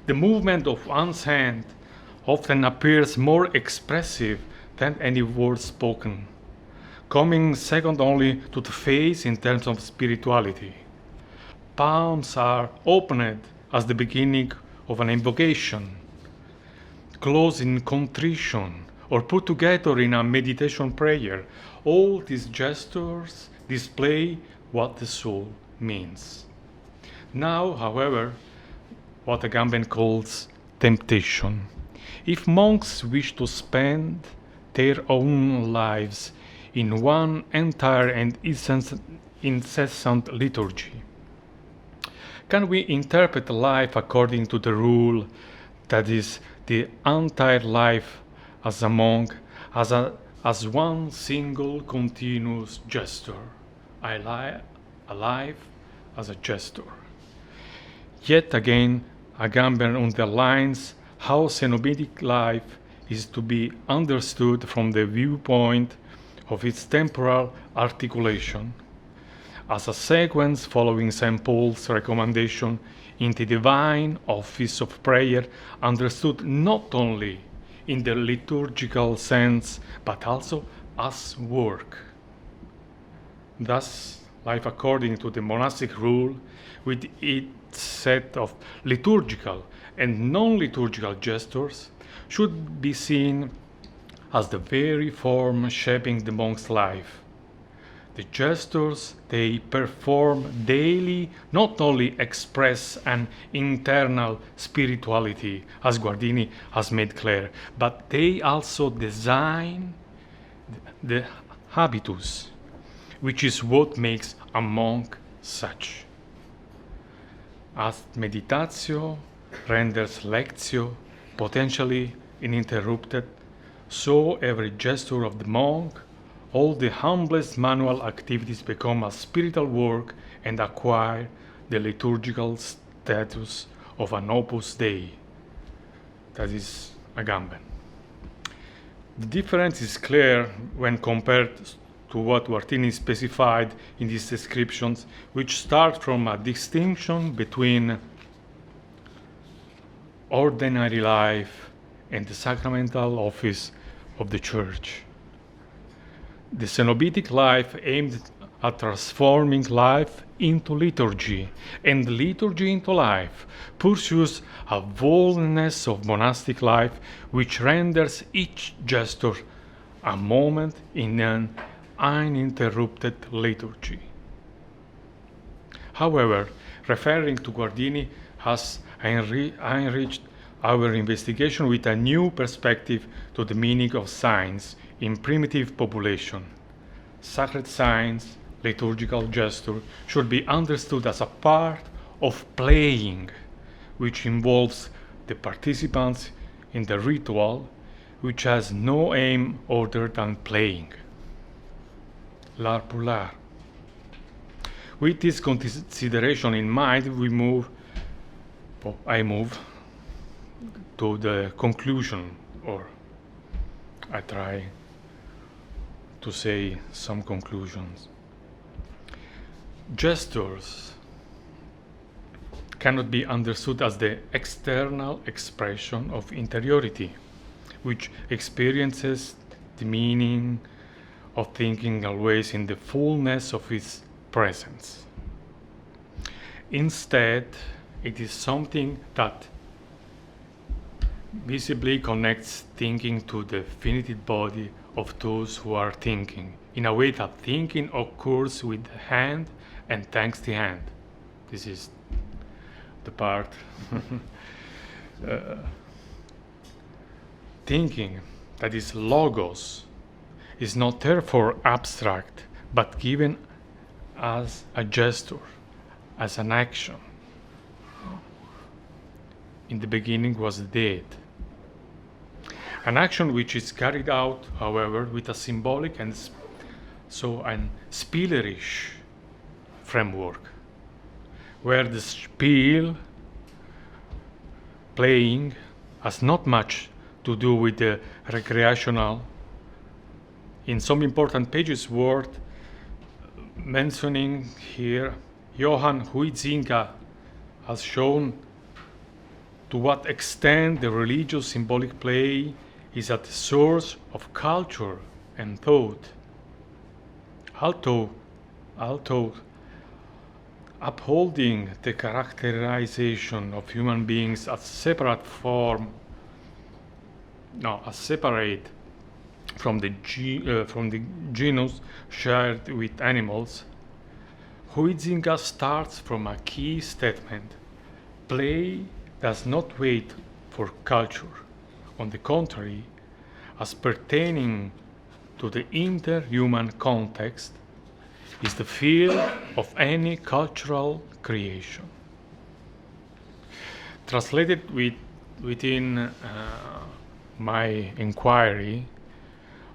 The movement of one's hand often appears more expressive than any word spoken, coming second only to the face in terms of spirituality. Palms are opened as the beginning of an invocation, closed in contrition, or put together in a meditation prayer. All these gestures display what the soul means. Now, however, what Agamben calls temptation. If monks wish to spend their own lives in one entire and incessant liturgy, can we interpret life according to the rule that is the entire life as a monk, as one single continuous gesture, alive as a gesture? Yet again, Agamben underlines how cenobitic life is to be understood from the viewpoint of its temporal articulation, as a sequence following St. Paul's recommendation in the divine office of prayer, understood not only in the liturgical sense, but also as work. Thus, life according to the monastic rule, with its set of liturgical and non-liturgical gestures, should be seen as the very form shaping the monk's life. The gestures they perform daily not only express an internal spirituality, as Guardini has made clear, but they also design the habitus, which is what makes a monk such. As meditatio renders lectio potentially uninterrupted, so every gesture of the monk, all the humblest manual activities become a spiritual work and acquire the liturgical status of an opus Dei. That is Agamben. The difference is clear when compared to what Guardini specified in these descriptions, which start from a distinction between ordinary life and the sacramental office of the Church. The cenobitic life aimed at transforming life into liturgy, and liturgy into life pursues a boldness of monastic life which renders each gesture a moment in an uninterrupted liturgy. However, referring to Guardini has enriched our investigation with a new perspective to the meaning of signs in primitive population. Sacred signs, liturgical gesture, should be understood as a part of playing, which involves the participants in the ritual, which has no aim other than playing. L'art pour l'art. With this consideration in mind, I move to the conclusion, or I try to say some conclusions. Gestures cannot be understood as the external expression of interiority, which experiences the meaning of thinking always in the fullness of its presence. Instead, it is something that visibly connects thinking to the finite body of those who are thinking, in a way that thinking occurs with the hand and thanks the hand. This is the part. Thinking, that is logos, is not therefore abstract, but given as a gesture, as an action. In the beginning was dead. An action which is carried out, however, with a symbolic and an spielerish framework, where the spiel, playing, has not much to do with the recreational. In some important pages worth mentioning here, Johann Huizinga has shown to what extent the religious symbolic play is at the source of culture and thought. Although upholding the characterization of human beings as separate from the genus shared with animals, Huizinga starts from a key statement: play does not wait for culture. On the contrary, as pertaining to the interhuman context, is the field of any cultural creation. Translated within my inquiry,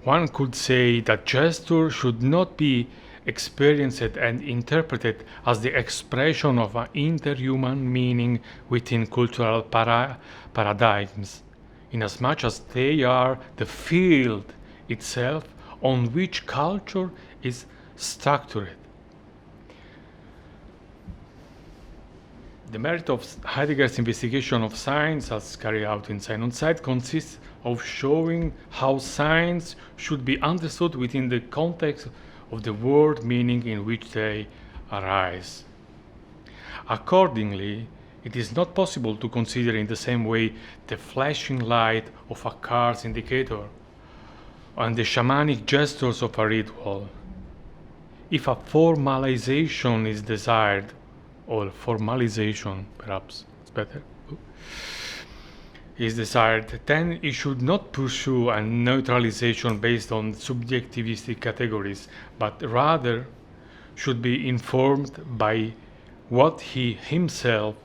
one could say that gesture should not be experienced and interpreted as the expression of an interhuman meaning within cultural paradigms, inasmuch as they are the field itself on which culture is structured. The merit of Heidegger's investigation of science, as carried out in Sign on Sight, consists of showing how science should be understood within the context of the word meaning in which they arise. Accordingly, it is not possible to consider in the same way the flashing light of a car's indicator and the shamanic gestures of a ritual. If a formalization is desired, or formalization perhaps is better, is desired, then it should not pursue a neutralization based on subjectivistic categories, but rather should be informed by what he himself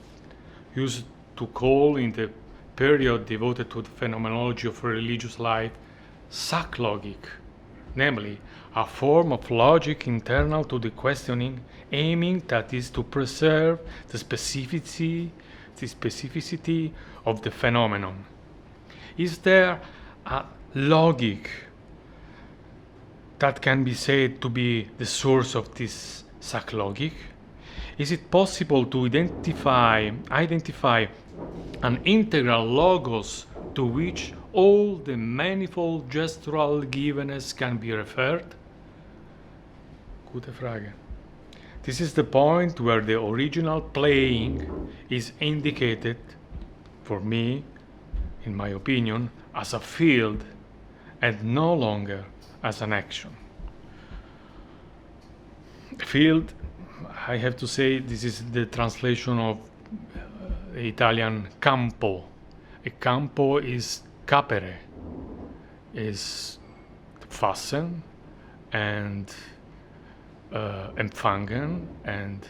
used to call in the period devoted to the phenomenology of religious life, psychologic, namely a form of logic internal to the questioning, aiming, that is, to preserve the specificity of the phenomenon. Is there a logic that can be said to be the source of this psychologic? Is it possible to identify an integral logos to which all the manifold gestural givenness can be referred? Gute Frage. This is the point where the original playing is indicated, for me, in my opinion, as a field and no longer as an action. Field, I have to say, this is the translation of Italian campo. A campo is capere, is fasten and empfangen and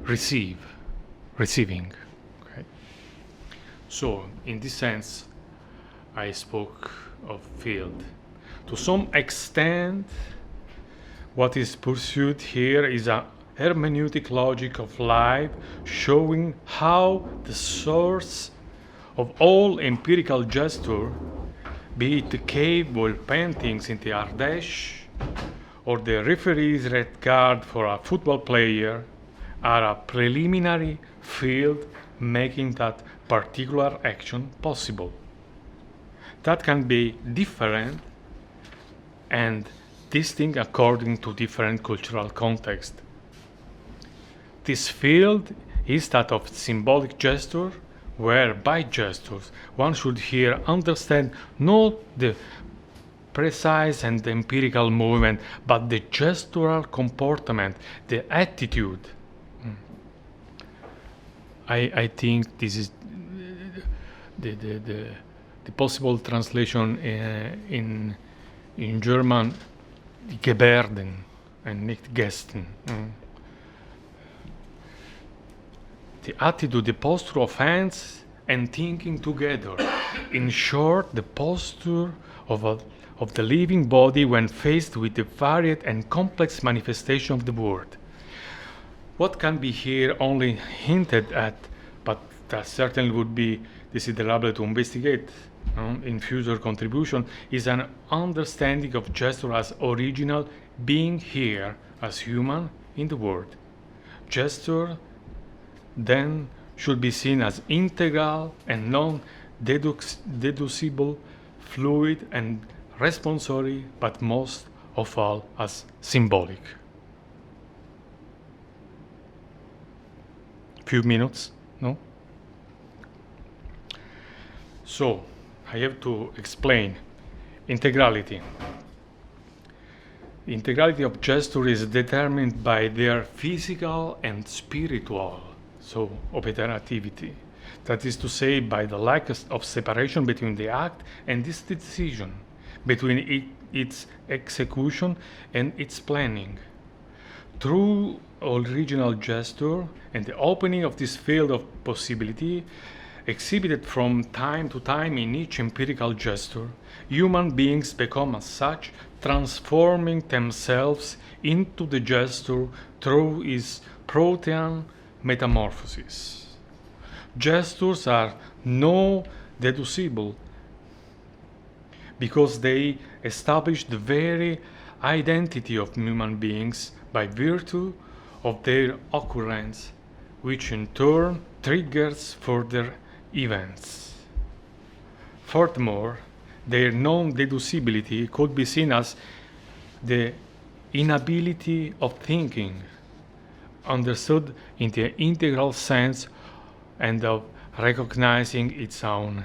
receiving. Okay. So, in this sense, I spoke of field. To some extent, what is pursued here is a hermeneutic logic of life, showing how the source of all empirical gesture, be it the cave wall paintings in the Ardèche or the referee's red card for a football player, are a preliminary field making that particular action possible. That can be different and distinct according to different cultural context. This field is that of symbolic gesture, where by gestures one should here understand not the precise and empirical movement, but the gestural comportment, the attitude. I think this is the possible translation in German, Gebärden and nicht Gesten. The attitude, the posture of hands and thinking together. In short, the posture of the living body when faced with the varied and complex manifestation of the word. What can be here only hinted at, but that certainly would be desiderable to investigate in future contribution, is an understanding of gesture as original, being here as human in the world. Gesture then should be seen as integral and non-deducible, fluid and responsory, but most of all as symbolic. Few minutes, no? So, I have to explain integrality. The integrality of gesture is determined by their physical and spiritual, so operativity, That is to say, by the lack of separation between the act and its decision, between its execution and its planning. Through original gesture and the opening of this field of possibility, exhibited from time to time in each empirical gesture, human beings become as such, transforming themselves into the gesture through its protean metamorphosis. Gestures are no deducible because they establish the very identity of human beings by virtue of their occurrence, which in turn triggers further events. Furthermore, their non-deducibility could be seen as the inability of thinking, understood in the integral sense and of recognizing its own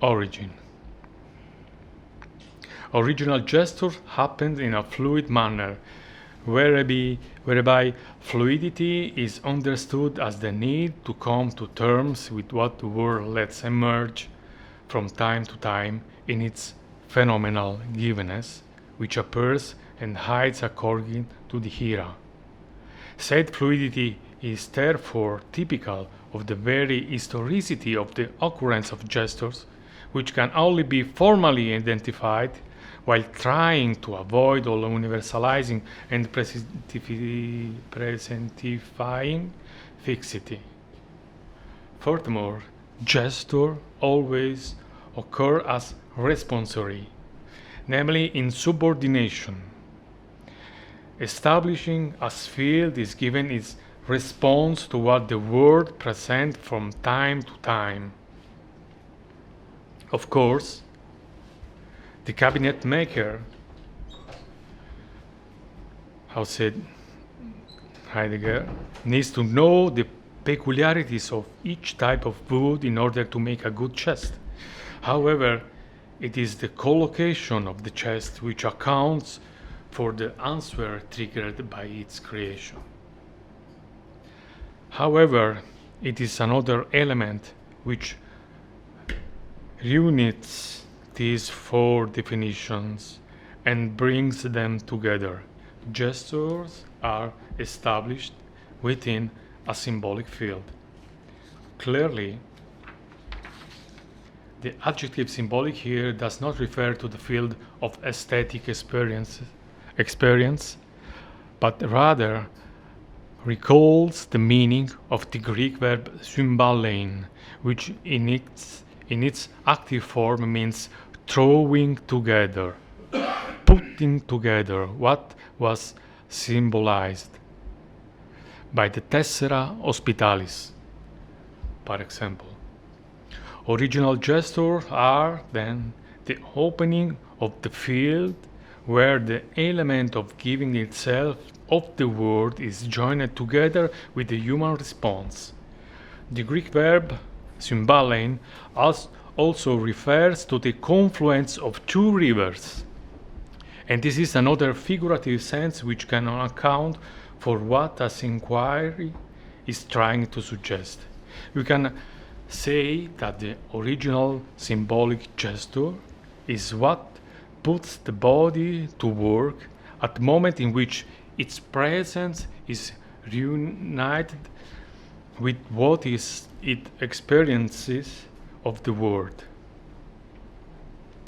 origin. Original gesture happens in a fluid manner, whereby fluidity is understood as the need to come to terms with what the world lets emerge from time to time in its phenomenal givenness, which appears and hides according to the era. Said fluidity is therefore typical of the very historicity of the occurrence of gestures, which can only be formally identified while trying to avoid all universalizing and presentifying fixity. Furthermore, gesture always occur as responsory, namely in subordination. Establishing as field is given its response to what the world presents from time to time. Of course, the cabinet maker, how said Heidegger, needs to know the peculiarities of each type of wood in order to make a good chest. However, it is the collocation of the chest which accounts for the answer triggered by its creation. However, it is another element which reunites these four definitions and brings them together. Gestures are established within a symbolic field. Clearly, the adjective symbolic here does not refer to the field of aesthetic experience, but rather recalls the meaning of the Greek verb symbalein, which in its active form means throwing together, putting together what was symbolized by the tessera hospitalis, for example. Original gestures are then the opening of the field where the element of giving itself of the word is joined together with the human response. The Greek verb symbalein also refers to the confluence of two rivers, and this is another figurative sense which can account for what as inquiry is trying to suggest. We can say that the original symbolic gesture is what puts the body to work at the moment in which its presence is reunited with what is it experiences of the world.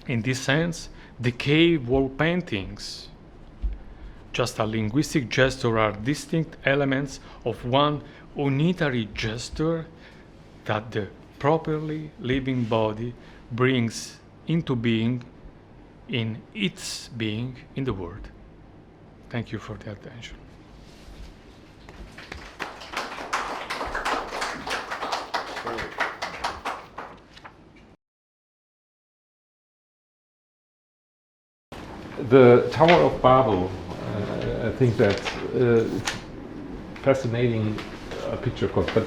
In this sense, the cave wall paintings, just a linguistic gesture, are distinct elements of one unitary gesture that the properly living body brings into being in its being in the world. Thank you for the attention. The Tower of Babel, I think that fascinating picture, of course, but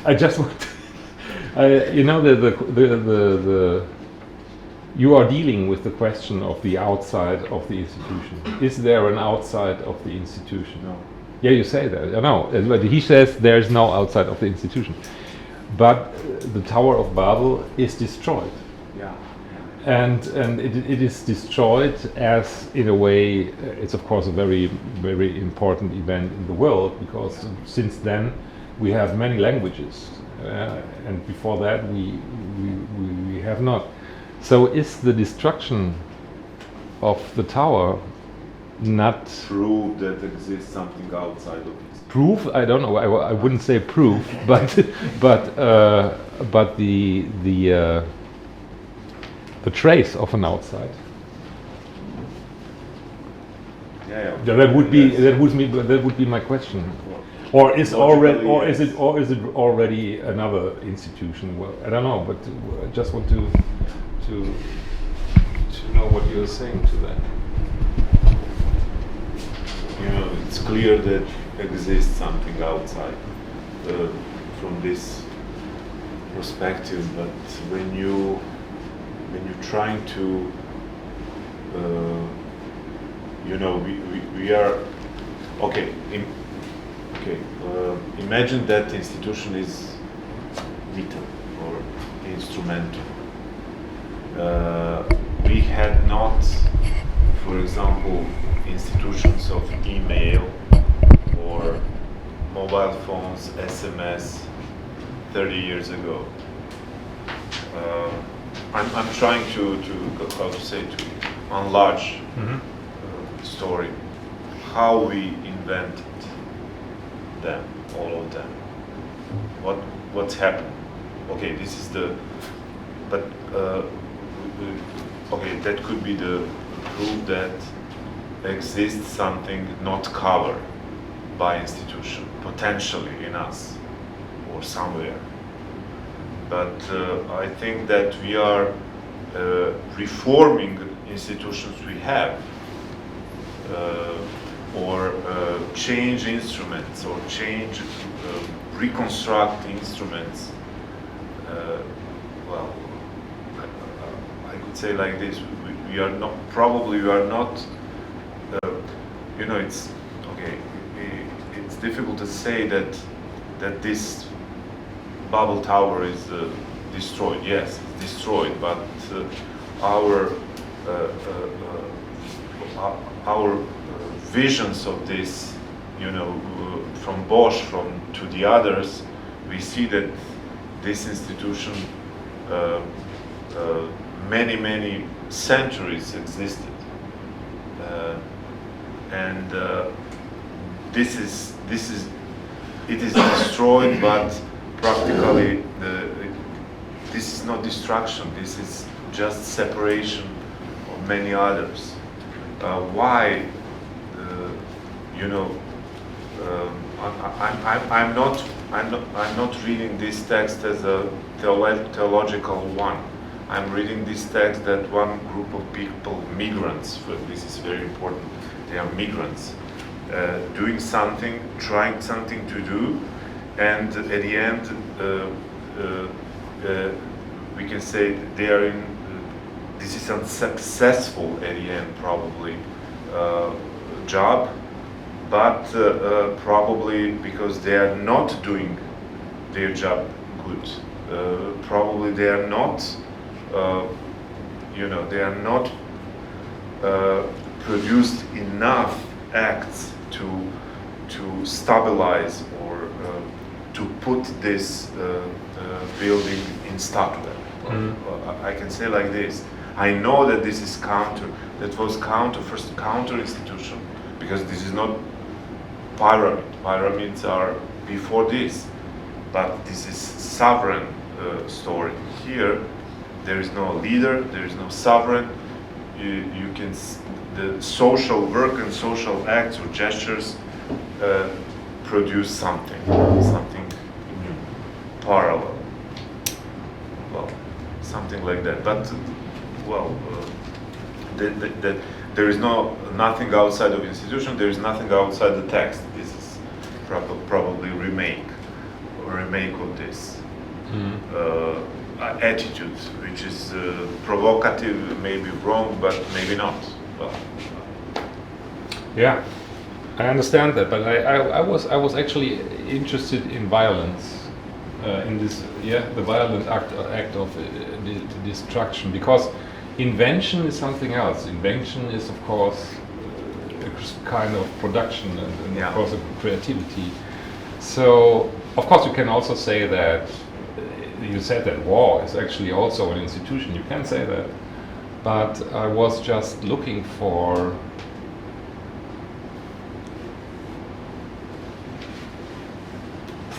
I just want you are dealing with the question of the outside of the institution. Is there an outside of the institution? No. Yeah, you say that. I know. But he says there is no outside of the institution. But the Tower of Babel is destroyed. Yeah. And it is destroyed as, in a way, it's of course a very, very important event in the world, because since then we have many languages, and before that we have not. So is the destruction of the tower not Prove that exists something outside of this. proof? I don't know. I wouldn't say proof, but the trace of an outside. Yeah. That would be my question. Or is it already another institution? Well, I don't know, but I just want to know what you're saying to that. You know, it's clear that exists something outside from this perspective, but when you're trying to, you know, we are okay. Imagine that the institution is vital or instrumental. We had not, for example, institutions of email or mobile phones, SMS 30 years ago. I'm trying to enlarge the story. How we invented them, all of them. What's happened? Okay, this is the. But okay, that could be the proof that exists something not covered by institution, potentially in us or somewhere. But I think that we are reforming institutions we have, or change instruments, or change, reconstruct instruments. Well, I could say like this: we are not. Probably we are not. You know, it's okay. It's difficult to say that this Babel Tower is destroyed. Yes, it's destroyed, but our visions of this, you know, from Bosch to the others, we see that this institution many centuries existed, and it is destroyed, but practically this is not destruction. This is just separation of many others. Why? You know, I'm not reading this text as a theological one. I'm reading this text that one group of people, migrants, this is very important, they are migrants, doing something, trying something to do, and at the end, we can say they are in, this is unsuccessful at the end, probably, job, but probably because they are not doing their job good. Probably they are not, you know, they are not produced enough acts to stabilize or to put this building in statuette. I can say like this. I know that this is first counter institution, because this is not pyramid. Pyramids are before this, but this is sovereign story. Here, there is no leader, there is no sovereign. You can the social work and social acts or gestures produce something new, parallel. Well, something like that. But well, there is nothing outside of institution. There is nothing outside the text. This is probably remake of this attitude, which is provocative, maybe wrong, but maybe not. Well, yeah. I understand that, but I was actually interested in violence, in this, the violent act of destruction, because invention is something else. Invention is, of course, a kind of production and of course, a creativity. So, of course, you can also say that. You said that war is actually also an institution. You can say that, but I was just looking for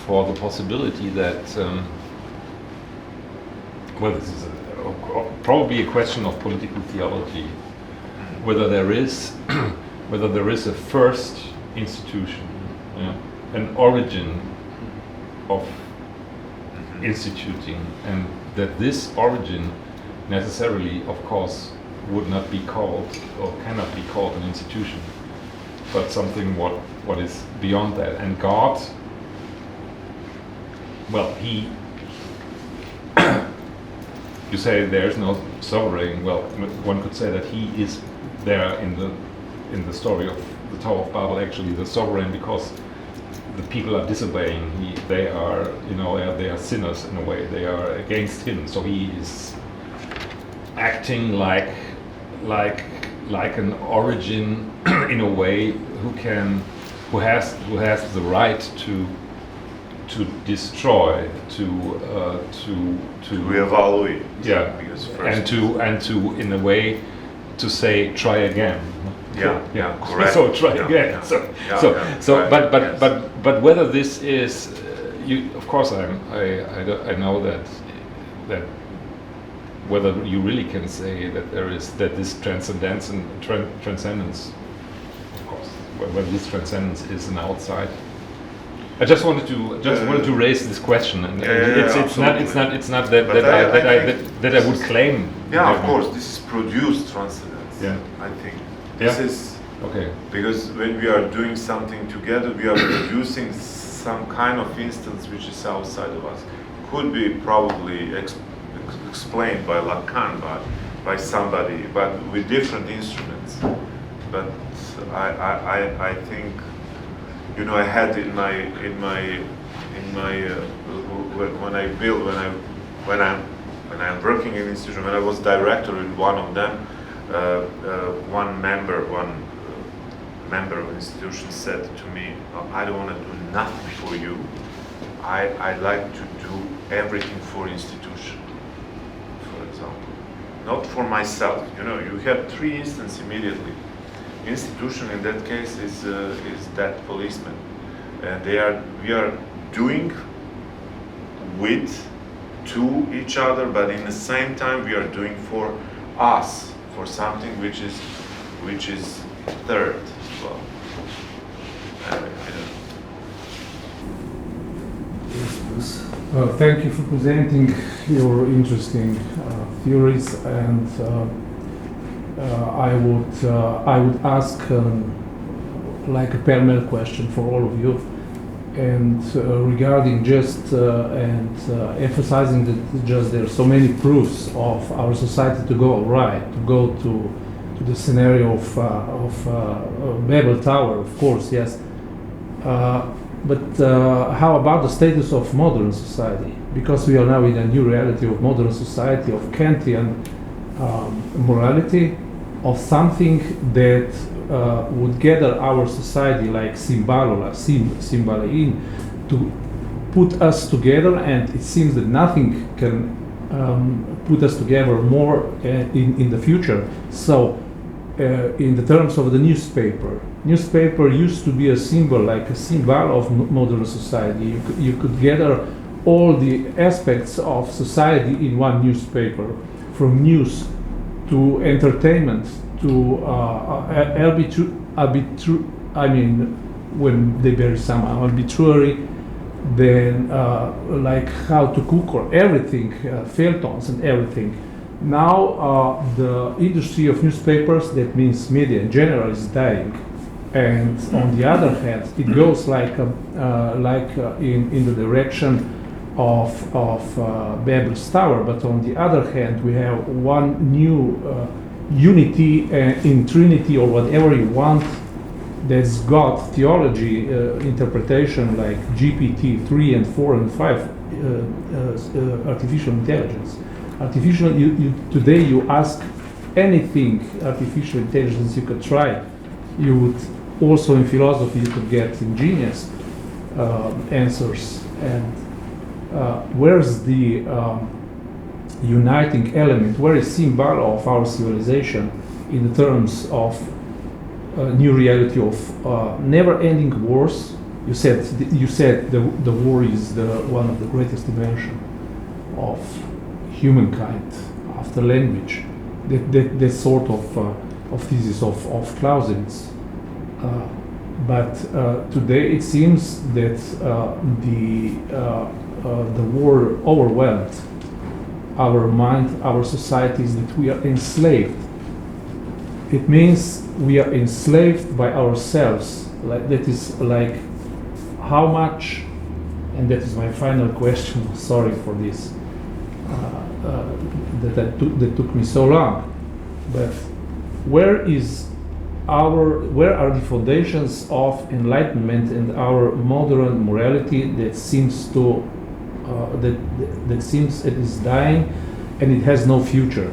the possibility that, well, this is probably a question of political theology, whether there is a first institution, an origin of instituting, and that this origin necessarily, of course, would not be called or cannot be called an institution, but something what is beyond that. And God, well, He, you say there is no sovereign. Well, one could say that He is there in the story of the Tower of Babel, actually the sovereign, because the people are disobeying. They are, they are sinners in a way. They are against Him. So He is acting like an origin in a way who has the right to destroy, to reevaluate. Yeah, because and to in a way to say try again. Yeah, correct. So try again. But whether this is, of course, I know that whether you really can say that this transcendence and transcendence, of course, whether this transcendence is an outside. I just wanted to raise this question, and it's not that I would claim. Yeah, of course, this is produced transcendence. Yeah, I think. This is okay, because when we are doing something together, we are producing some kind of instance which is outside of us. Could be probably explained by Lacan, by somebody, but with different instruments. But I think, I had when I'm working in institution, when I was director in one of them. One member of the institution said to me, I don't want to do nothing for you. I like to do everything for institution, for example. Not for myself. You have three instances immediately. Institution in that case is that policeman. And we are doing with to each other, but in the same time we are doing for us. For something which is third as well. Thank you for presenting your interesting theories, and I would ask like a parallel question for all of you, and regarding just and emphasizing that just there are so many proofs of our society to go right, to go to the scenario of Babel Tower, of course, yes. But how about the status of modern society? Because we are now in a new reality of modern society, of Kantian morality, of something that would gather our society like symbalein, to put us together, and it seems that nothing can put us together more in the future. So in the terms of the newspaper used to be a symbol, like a symbol of modern society. You could gather all the aspects of society in one newspaper, from news to entertainment to when they bury some obituary, then like how to cook or everything, feuilletons and everything. Now the industry of newspapers, that means media in general, is dying, and on the other hand, it goes like in the direction of Babel's Tower. But on the other hand, we have one new unity in Trinity, or whatever you want, that's got theology interpretation like GPT 3 and 4 and 5 artificial intelligence. Today you ask anything artificial intelligence you could try, you would also in philosophy you could get ingenious answers. And where's the uniting element? Where is symbol of our civilization in the terms of new reality of never-ending wars? You said the war is one of the greatest invention of humankind after language. That sort of thesis of Clausewitz. But today it seems that the war overwhelmed our mind, our societies, that we are enslaved. It means we are enslaved by ourselves. That is like how much, and that is my final question, sorry for this, that took me so long, but where are the foundations of enlightenment and our modern morality that seems to that seems it is dying and it has no future?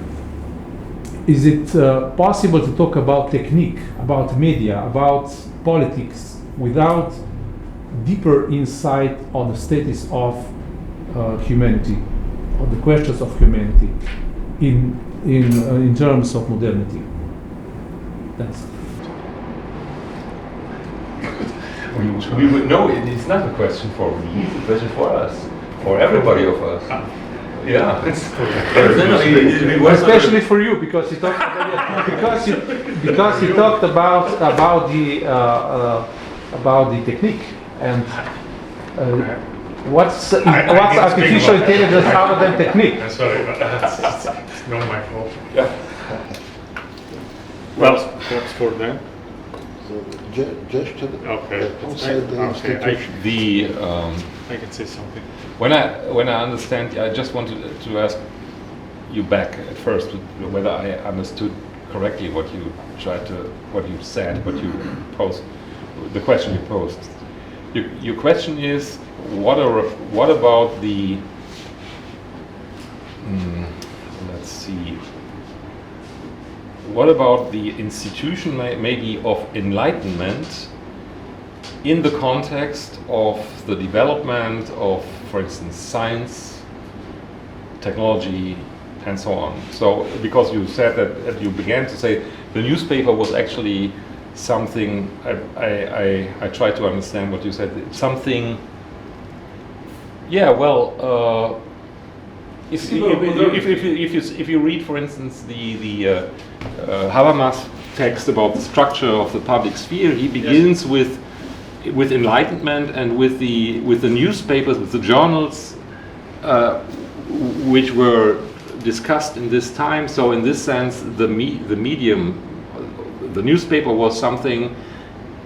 Is it possible to talk about technique, about media, about politics without deeper insight on the status of humanity, on the questions of humanity in terms of modernity? Thanks. We would know it's not a question for me, it's a question for us, for everybody of us. Yeah, especially for you, because you talked about the technique and what's artificial intelligence other than technique? I'm sorry, but it's not my fault. Yeah. Well, perhaps for them. Gesture Okay. outside the institution. I can say something. When I understand, I just wanted to ask you back at first whether I understood correctly what you said, what you posed, the question you posed. Your question is, what about the? Let's see. What about the institution maybe of enlightenment in the context of the development of, for instance, science, technology, and so on? So, because you said that you began to say the newspaper was actually something, I try to understand what you said, something, yeah, well, if you read, for instance, the Habermas text about the structure of the public sphere, he begins with enlightenment and with the newspapers, with the journals, which were discussed in this time. So in this sense, the medium, the newspaper was something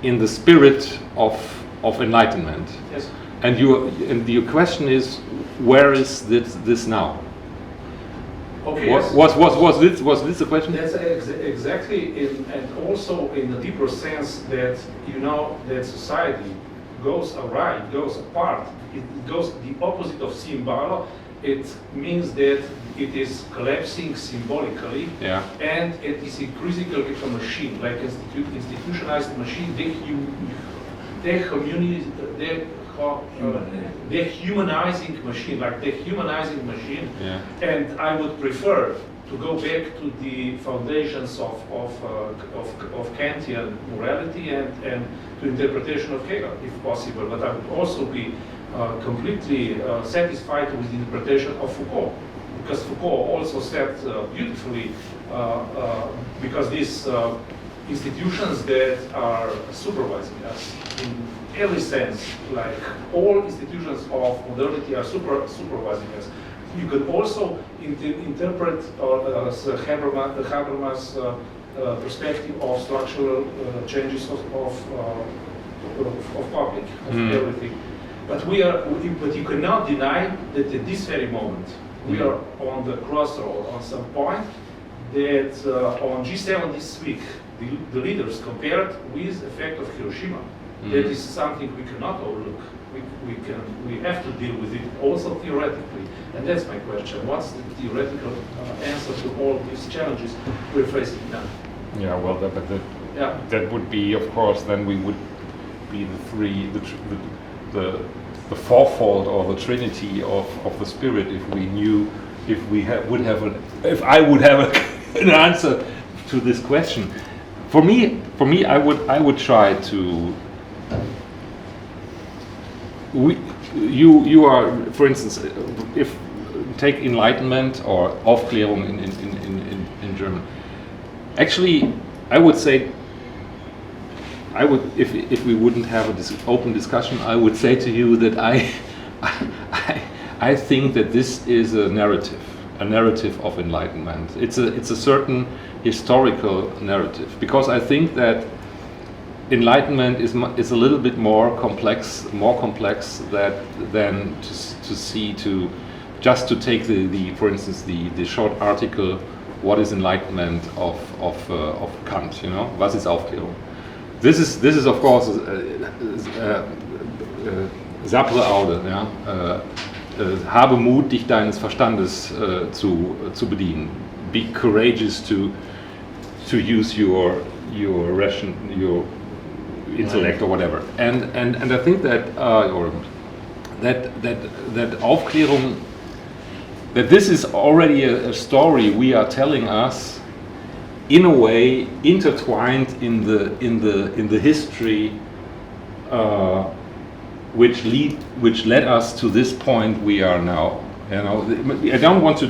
in the spirit of enlightenment. Yes. And your question is, where is this now? Okay. Was this the question? That's exactly, and also in the deeper sense that that society goes awry, goes apart. It goes the opposite of symbol. It means that it is collapsing symbolically, yeah. And it is increasingly like a machine, like institutionalized machine, dehumanizing machine, like dehumanizing machine. Yeah. And I would prefer to go back to the foundations of Kantian morality and to interpretation of Hegel, if possible. But I would also be completely satisfied with the interpretation of Foucault, because Foucault also said beautifully, because these institutions that are supervising us in every sense, like all institutions of modernity are supervising us. You can also interpret Habermas' perspective of structural changes of public, of everything. But you cannot deny that at this very moment we are on the crossroad, on some point that on G7 this week the leaders compared with the effect of Hiroshima. That is something we cannot overlook. We have to deal with it also theoretically. And that's my question. What's the theoretical answer to all these challenges we're facing now? Yeah, well, that would be, of course, then we would be the fourfold or the trinity of the spirit if we knew, if I would have an answer to this question. For me, I would try to. You are, for instance, if take enlightenment or Aufklärung in German. Actually, I would say, if we wouldn't have an open discussion, I would say to you that I think that this is a narrative of enlightenment. It's a certain historical narrative, because I think that enlightenment is a little bit more complex than just to take for instance the short article, what is enlightenment of Kant, you know, was ist Aufklärung? This is of course sapere aude, ja? Habe Mut, dich deines Verstandes zu bedienen. Be courageous to use your intellect or whatever. And I think that that Aufklärung, that this is already a story we are telling us, in a way intertwined in the history which led us to this point we are now. You know, I don't want to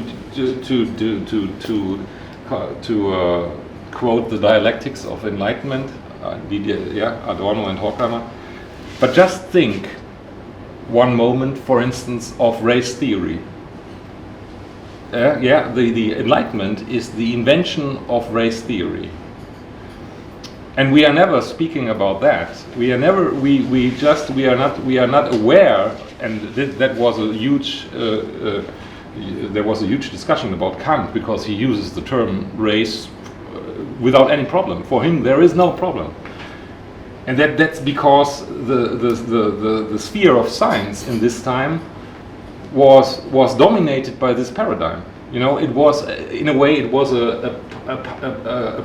quote the dialectics of enlightenment, Adorno and Horkheimer, but just think one moment, for instance, of race theory. The Enlightenment is the invention of race theory, and we are never speaking about that. We are not aware, and that was a huge. There was a huge discussion about Kant, because he uses the term race without any problem. For him, there is no problem, and that's because the sphere of science in this time was dominated by this paradigm. You know, it was in a way a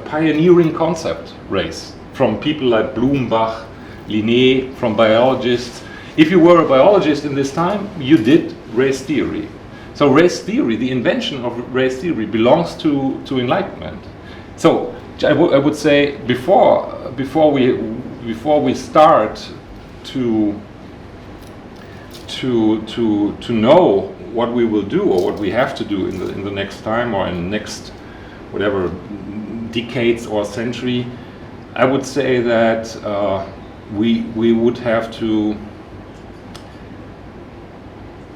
pioneering concept, race, from people like Blumenbach, Linné, from biologists. If you were a biologist in this time, you did race theory. So race theory, the invention of race theory, belongs to Enlightenment. So I would say before we start to know what we will do or what we have to do in the next time or in the next whatever decades or century, I would say that we would have to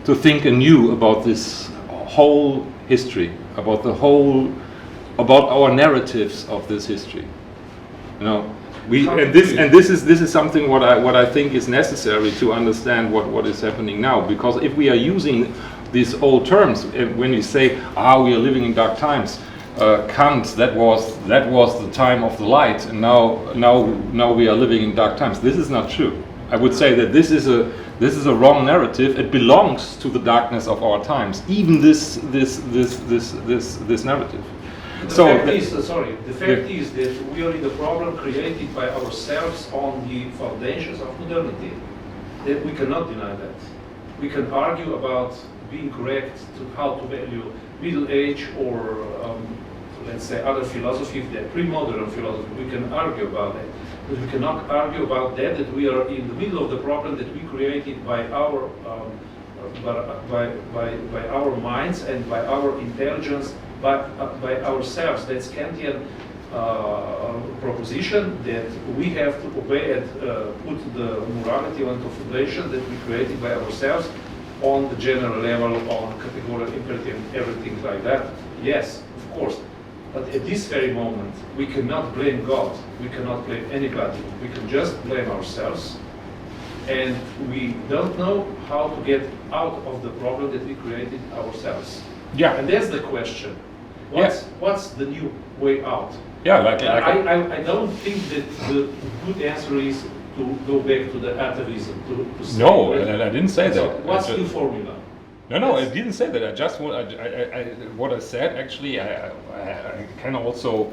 think anew about this whole history, about our narratives of this history. You know, this is something what I think is necessary to understand what is happening now. Because if we are using these old terms, when we say we are living in dark times, Kant, that was the time of the light, and now we are living in dark times. This is not true. I would say that this is a wrong narrative. It belongs to the darkness of our times. Even this narrative. The fact is that we are in the problem created by ourselves on the foundations of modernity. That we cannot deny that. We can argue about being correct to how to value Middle Age or let's say other philosophies, the pre-modern philosophy. We can argue about that, but we cannot argue about that we are in the middle of the problem that we created by our by our minds and by our intelligence. By ourselves. That's Kantian proposition that we have to obey and put the morality on the foundation that we created by ourselves on the general level, on categorical imperative, everything like that. Yes, of course. But at this very moment, we cannot blame God. We cannot blame anybody. We can just blame ourselves. And we don't know how to get out of the problem that we created ourselves. Yeah. And that's the question. What's the new way out? Yeah, I don't think that the good answer is to go back to the atavism. To say no, and I didn't say so that. what's the formula? No, I didn't say that. I just what I said actually. I can also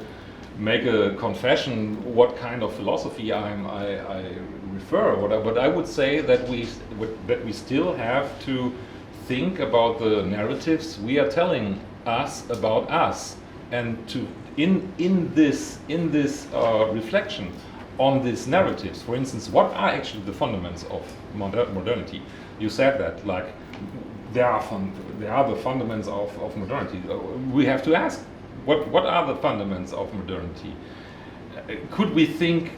make a confession what kind of philosophy I refer. But I would say that we still have to think about the narratives we are telling us about us, and to in this reflection on these narratives. For instance, what are actually the fundamentals of modernity? You said that, like, they are the fundamentals of modernity. We have to ask, what are the fundamentals of modernity? Could we think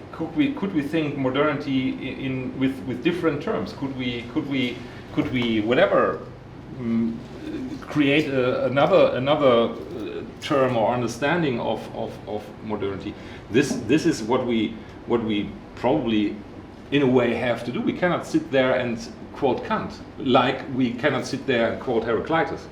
modernity with different terms? Could we whatever create another term or understanding of modernity? This is what we probably in a way have to do. We cannot sit there and quote Kant, like we cannot sit there and quote Heraclitus.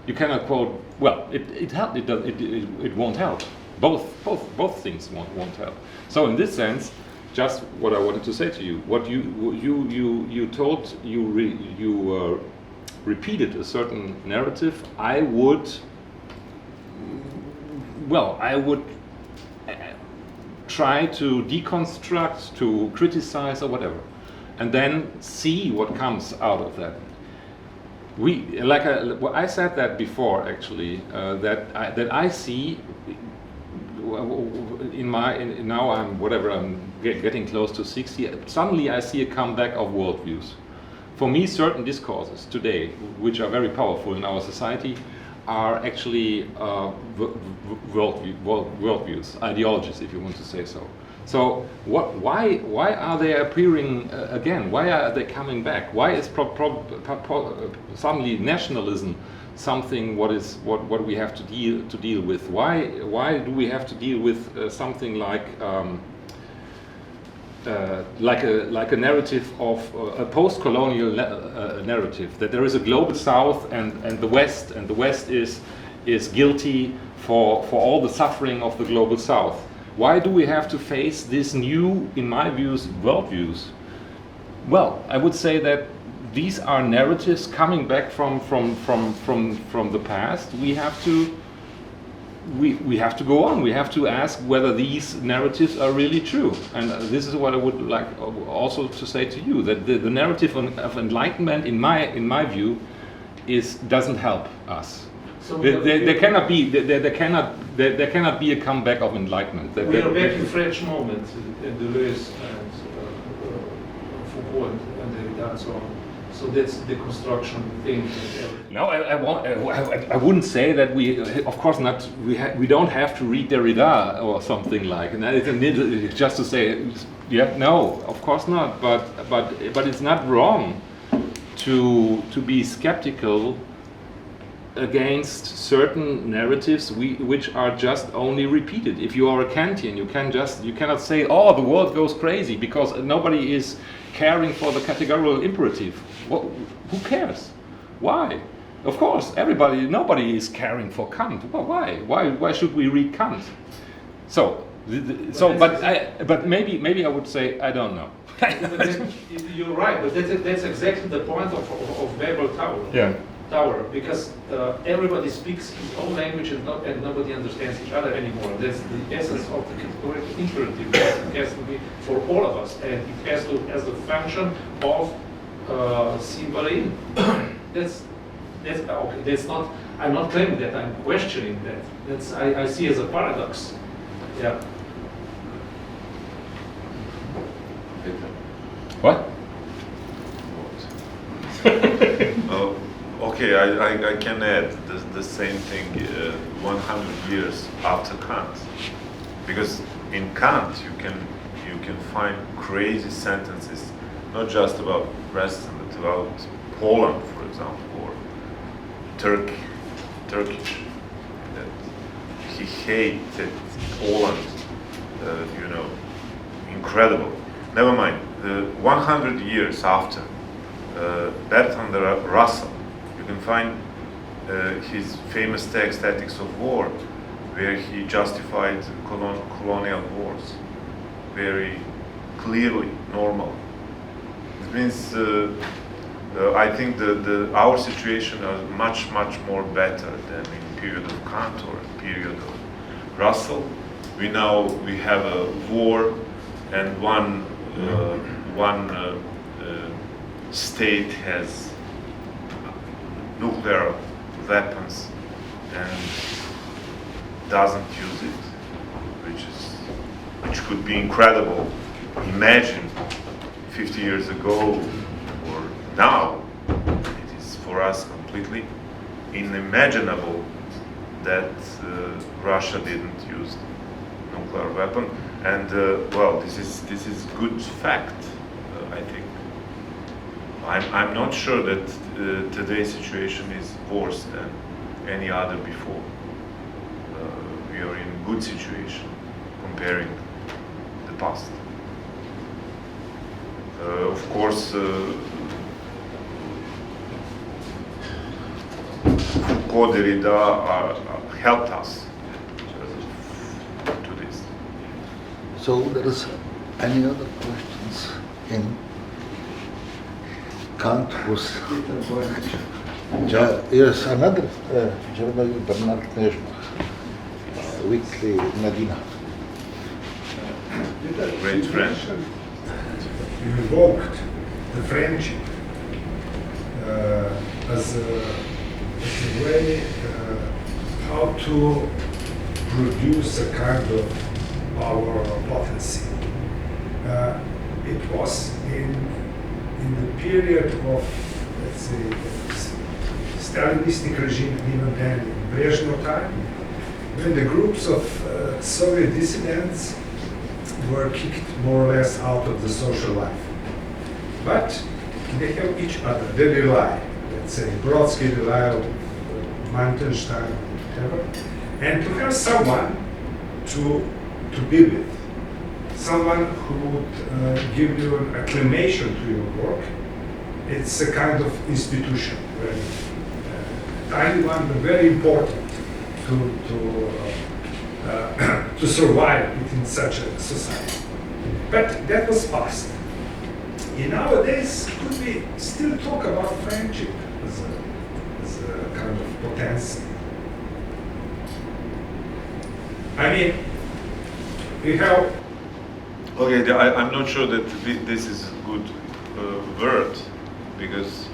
You cannot quote. Well, it won't help. Both things won't help. So in this sense, just what I wanted to say to you, what you told, you repeated a certain narrative. I would try to deconstruct, to criticize or whatever, and then see what comes out of that. I said that before actually, that I see now I'm getting close to 60. Suddenly I see a comeback of worldviews. For me, certain discourses today, which are very powerful in our society, are actually worldviews, ideologies, if you want to say so. So why are they appearing again? Why are they coming back? Why is suddenly nationalism something what we have to deal with? Why do we have to deal with something like a narrative of a post-colonial narrative, that there is a global South and the West, and the West is guilty for all the suffering of the global South? Why do we have to face this new, in my views, worldviews? Well, I would say that these are narratives coming back from the past. We have to go on. We have to ask whether these narratives are really true. And this is what I would like also to say to you, that the narrative of enlightenment, in my view, doesn't help us. So there cannot be a comeback of enlightenment. We are back in French moment, Deleuze and Foucault and Derrida and so on. So that's the construction thing. No, I wouldn't say that we. Of course not. We don't have to read Derrida or something like. And it's just to say, yeah, no, of course not. But it's not wrong to be skeptical against certain narratives which are just only repeated. If you are a Kantian, you cannot say, oh, the world goes crazy because nobody is caring for the categorical imperative. Who cares? Why? Of course, nobody is caring for Kant. Well, why? Why should we read Kant? But maybe I would say I don't know. You're right, but that's exactly the point of Babel Tower. Yeah. Tower, because everybody speaks his own language and nobody understands each other anymore. That's the essence of the categorical imperative. It has to be for all of us, and it has to as the function of symbolism. That's okay. That's not. I'm not claiming that. I'm questioning that. I see as a paradox. Yeah. What? Okay, I can add the same thing 100 years after Kant, because in Kant you can find crazy sentences, not just about Preston, but about Poland, for example, or Turkish. That he hated Poland, incredible. Never mind. 100 years after Bertrand Russell, you can find his famous text Ethics of War, where he justified colonial wars very clearly, normal. It means I think our situation is much more better than in period of Kant or period of Russell. We have a war, and one state has nuclear weapons and doesn't use it, which could be incredible. Imagine 50 years ago or now, it is for us completely unimaginable that Russia didn't use nuclear weapon. And well, this is good fact, I think. I'm not sure that today's situation is worse than any other before. We are in a good situation comparing the past. Of course, Foucault, Derrida helped us to this. So there is any other questions in Kant was yes, another journal, Bernard Knežma, weekly Medina. Great friend. You evoked the friendship as a way how to produce a kind of power or potency. It was in the period of, let's say, Stalinistic regime, and even then in Brezhnev time, when the groups of Soviet dissidents were kicked more or less out of the social life. But they have each other, they rely. Let's say Brodsky relied on Mantelstein, whatever, and to have someone to be with, someone who would give you an acclamation to your work. It's a kind of institution, tiny one, but very important to survive within such a society. But that was past. In nowadays, could we still talk about friendship as a kind of potency? I mean, we have. Okay, I'm not sure that this is a good word, because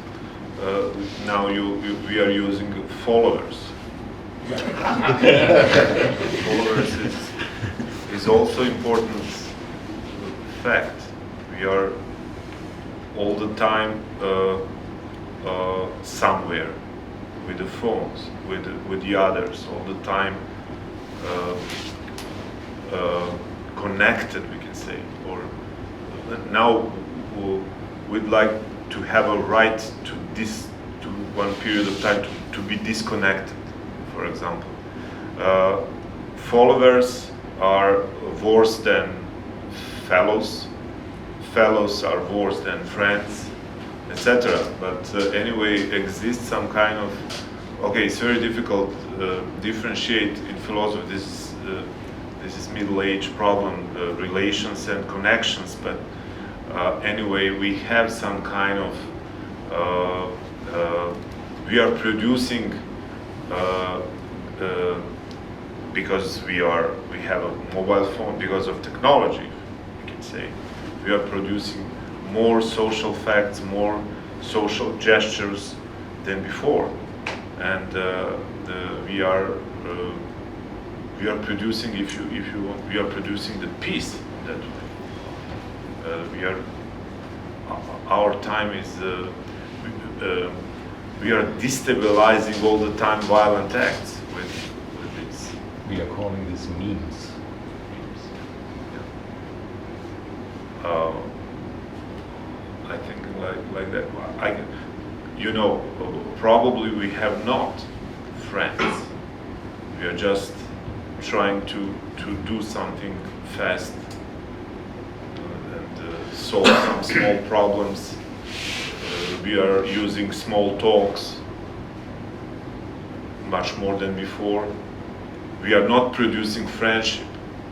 now we are using followers. Followers is also important fact. We are all the time somewhere with the phones, with the others, all the time connected, we can say. Or now we'd like to have a right to one period of time to be disconnected, for example. Followers are worse than fellows. Fellows are worse than friends, etc. But anyway, exists some kind of, okay, it's very difficult differentiate in philosophy. This is middle-age problem, relations and connections. But anyway, we have some kind of we are producing because we have a mobile phone, because of technology, we can say. We are producing more social facts, more social gestures than before, and we are producing, if you want, we are producing the peace in that way. Our time is we are destabilizing all the time violent acts with this. We are calling this memes. I think like that. Probably we have not friends. We are just trying to do something fast and solve some small problems. We are using small talks. much more than before. We are not producing friendship.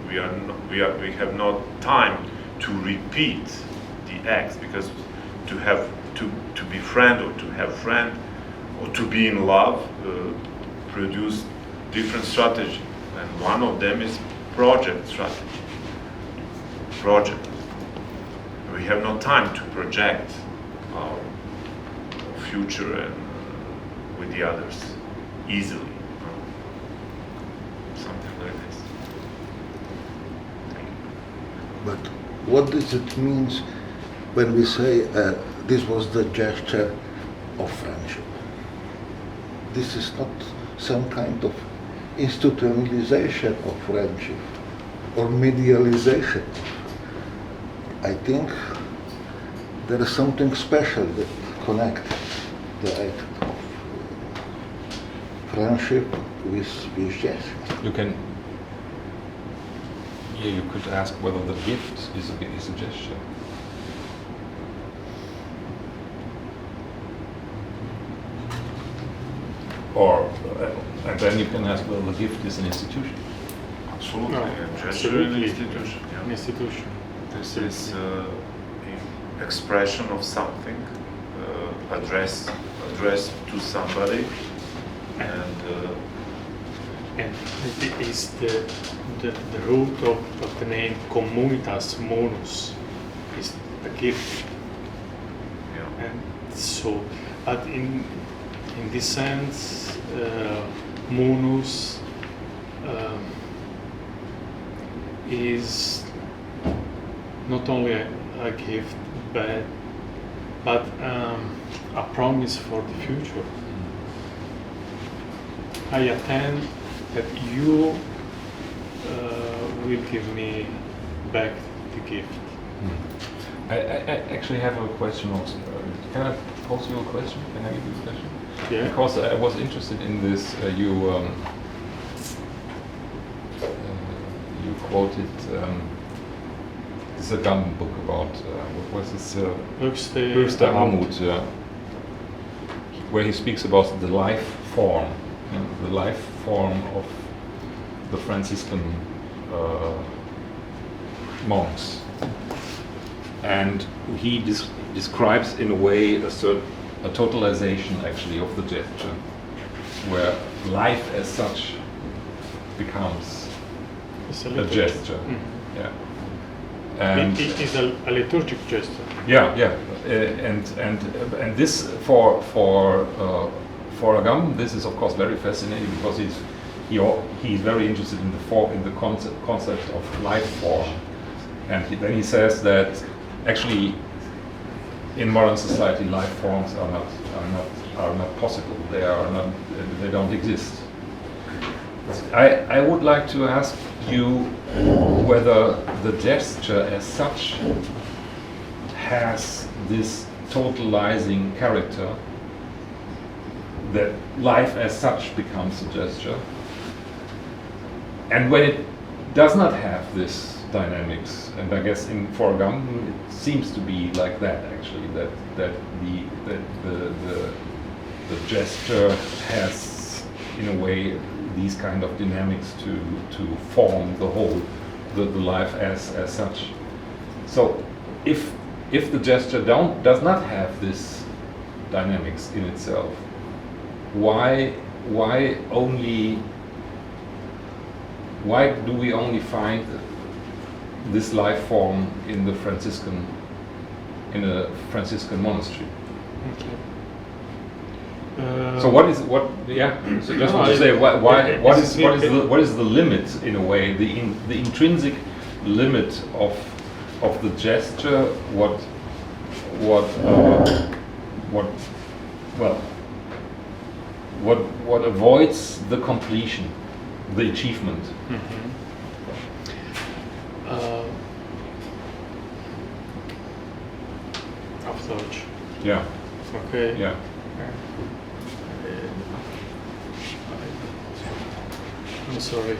We have not time to repeat the acts, because to be friend or to have friend or to be in love produce different strategy, and one of them is project strategy. Project. We have no time to project our future and with the others easily. Something like this. Thank you. But what does it mean when we say this was the gesture of friendship? This is not some kind of institutionalization of friendship or medialization. I think there is something special that connects the act of friendship with gesture. You can. Yeah, you could ask whether the gift is a gesture. Or, and then you can ask whether the gift is an institution. Absolutely. No, A gesture absolutely. is an institution. Yeah. An institution. This is expression of something addressed to somebody, and it is the root of the name communitas monus, is the gift. yeah. And so, but in this sense, monus is not only a gift, but a promise for the future. I attend that you will give me back the gift. I actually have a question also. Can I pose you a question? Can I give you a question? Yeah. Because I was interested in this. You quoted this Agamben book about what was this? Höchste Armut, where he speaks about the life form, the life form of the Franciscan monks, and he describes in a way a totalization actually of the gesture, where life as such becomes a gesture. Mm-hmm. Yeah. And it is a liturgic gesture. yeah, and this for Agamben, this is of course very fascinating, because he's very interested in the concept of life form, and then he says that actually in modern society life forms are not possible. They don't exist. I would like to ask you whether the gesture as such has this totalizing character, that life as such becomes a gesture, and when it does not have this dynamics, and I guess for Agamben it seems to be like that actually, that the gesture has in a way these kind of dynamics to form the whole, the life as such. So if the gesture does not have this dynamics in itself, why do we only find this life form in a Franciscan monastery? Okay. So So just want to say what is the limit in a way, the intrinsic limit of the gesture? What avoids the completion, the achievement? Mm-hmm. Auf Deutsch. Yeah. Okay. Yeah. I'm sorry.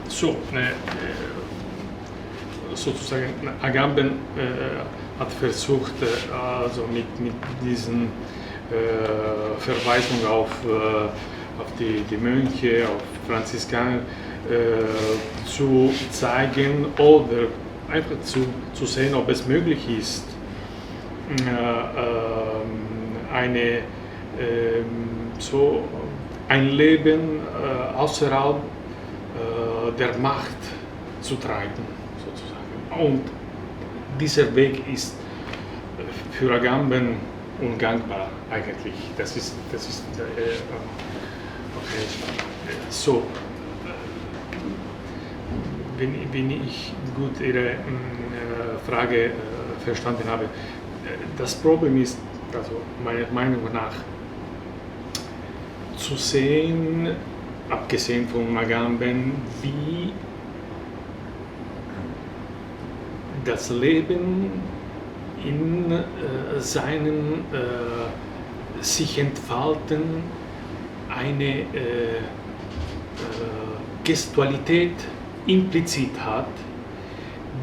So, sozusagen, Agamben hat versucht, also mit diesen Verweisungen auf die Mönche, auf Franziskaner zu zeigen oder einfach zu sehen, ob es möglich ist, ein Leben außerhalb der Macht zu treiben, sozusagen. Und dieser Weg ist für Agamben ungangbar eigentlich. Das ist okay. So, wenn ich gut Ihre Frage verstanden habe, das Problem ist, also meiner Meinung nach, zu sehen, abgesehen von Agamben, wie das Leben in seinem sich entfalten eine Gestualität implizit hat,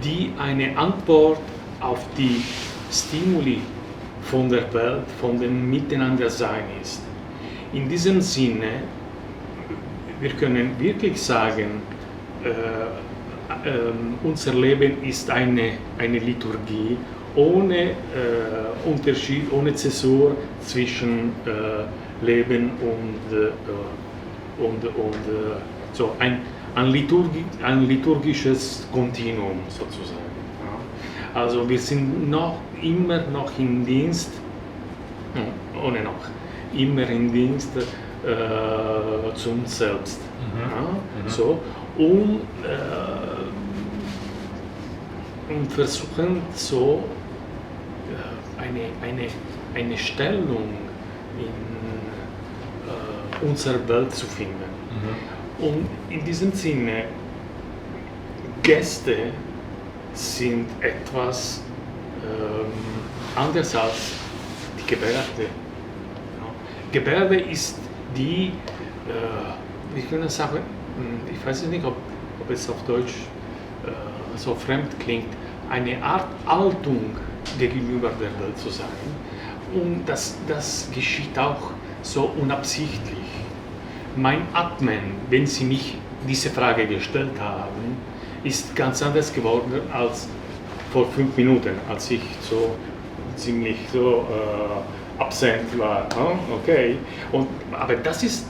die eine Antwort auf die Stimuli von der Welt, von dem Miteinandersein ist. In diesem Sinne, wir können wirklich sagen, unser Leben ist eine Liturgie ohne Unterschied, ohne Zäsur zwischen Leben und so ein liturgisches Kontinuum sozusagen. Ja. Also wir sind immer noch im Dienst, immer im Dienst zu uns selbst. Ja. So, und versuchen so eine Stellung in unserer Welt zu finden. Und in diesem Sinne, Geste sind etwas anders als die Gebärde. Ja. Gebärde ist die, wir können sagen, ich weiß nicht, ob es auf Deutsch so fremd klingt, eine Art Haltung gegenüber der Welt zu sein. Und das geschieht auch so unabsichtlich. Mein Atmen, wenn Sie mich diese Frage gestellt haben, ist ganz anders geworden als vor 5 Minuten, als ich so ziemlich so absent war. Okay. Aber das ist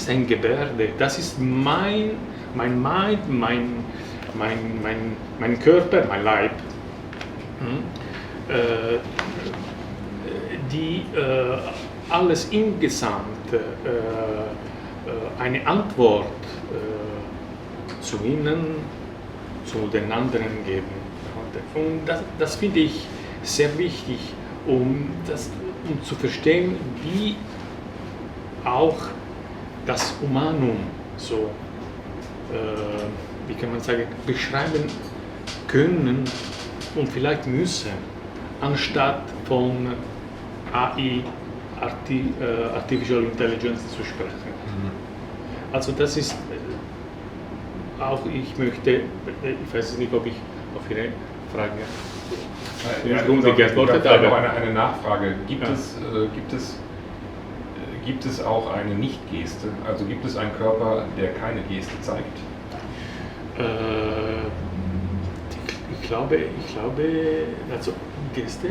ein Gebärde, das ist mein Mind, mein Körper, mein Leib, die alles insgesamt eine Antwort zu ihnen, zu den anderen geben. Und das finde ich sehr wichtig, um zu verstehen, wie auch das Humanum so, wie kann man sagen, beschreiben können und vielleicht müssen, anstatt von AI, Artificial Intelligence, zu sprechen. Also das ist auch, ich weiß nicht, ob ich auf Ihre Frage geantwortet habe. Noch eine Nachfrage. Gibt es auch eine Nicht-Geste? Also gibt es einen Körper, der keine Geste zeigt? Ich glaube, also Geste,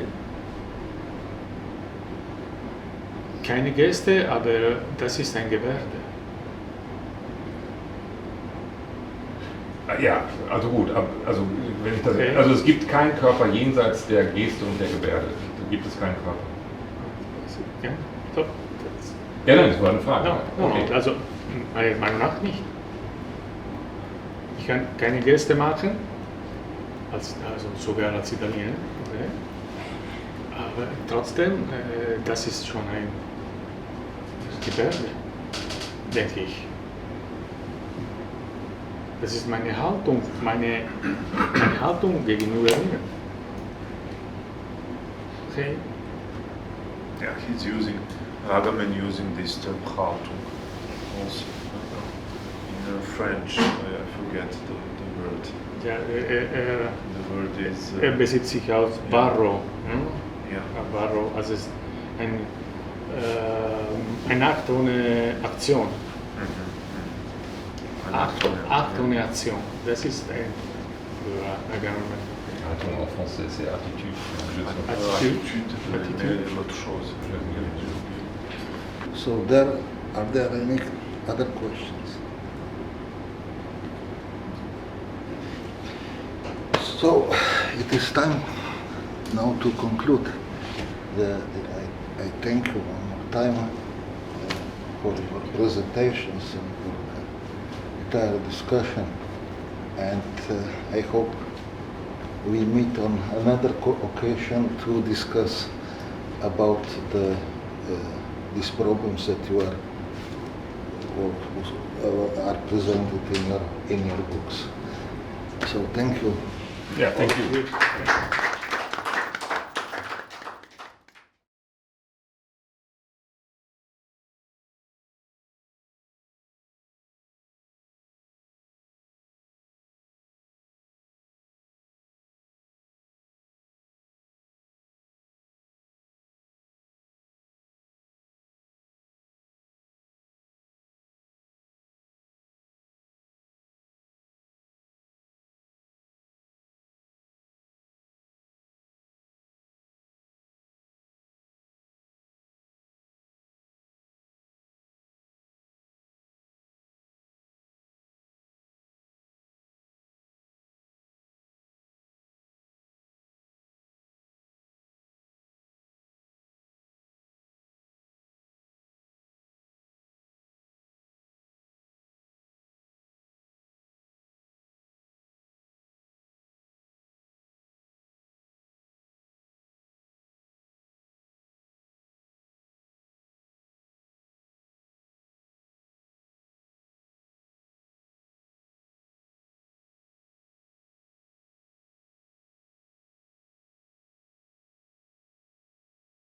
keine Geste, aber das ist ein Gebärde. Ja, also gut, also es gibt keinen Körper jenseits der Geste und der Gebärde. Da gibt es keinen Körper. Ja, top. Ja, nein, das war eine Frage. No, okay. Also meiner Meinung nach nicht. Ich kann keine Geste machen, also sogar als Italiener. Okay. Aber trotzdem, das ist schon ein Gebärde, denke ich. Das ist meine Haltung, meine Haltung gegenüber ihnen. Okay. Yeah, he's using Agamben using this term Haltung also in French. I forget the word. Yeah, The word is ebbe sit sich aus Barro. yeah. Barro, also ein Akt ohne Aktion. Akt ohne Aktion. Das ist ein government. Attends, en français, c'est attitude. Attitude. L'autre chose. So are there any other questions? So it is time now to conclude. I thank you one more time for your presentations and for the entire discussion, and I hope we meet on another occasion to discuss about these problems that you are presented in your books. So thank you. Yeah, thank you.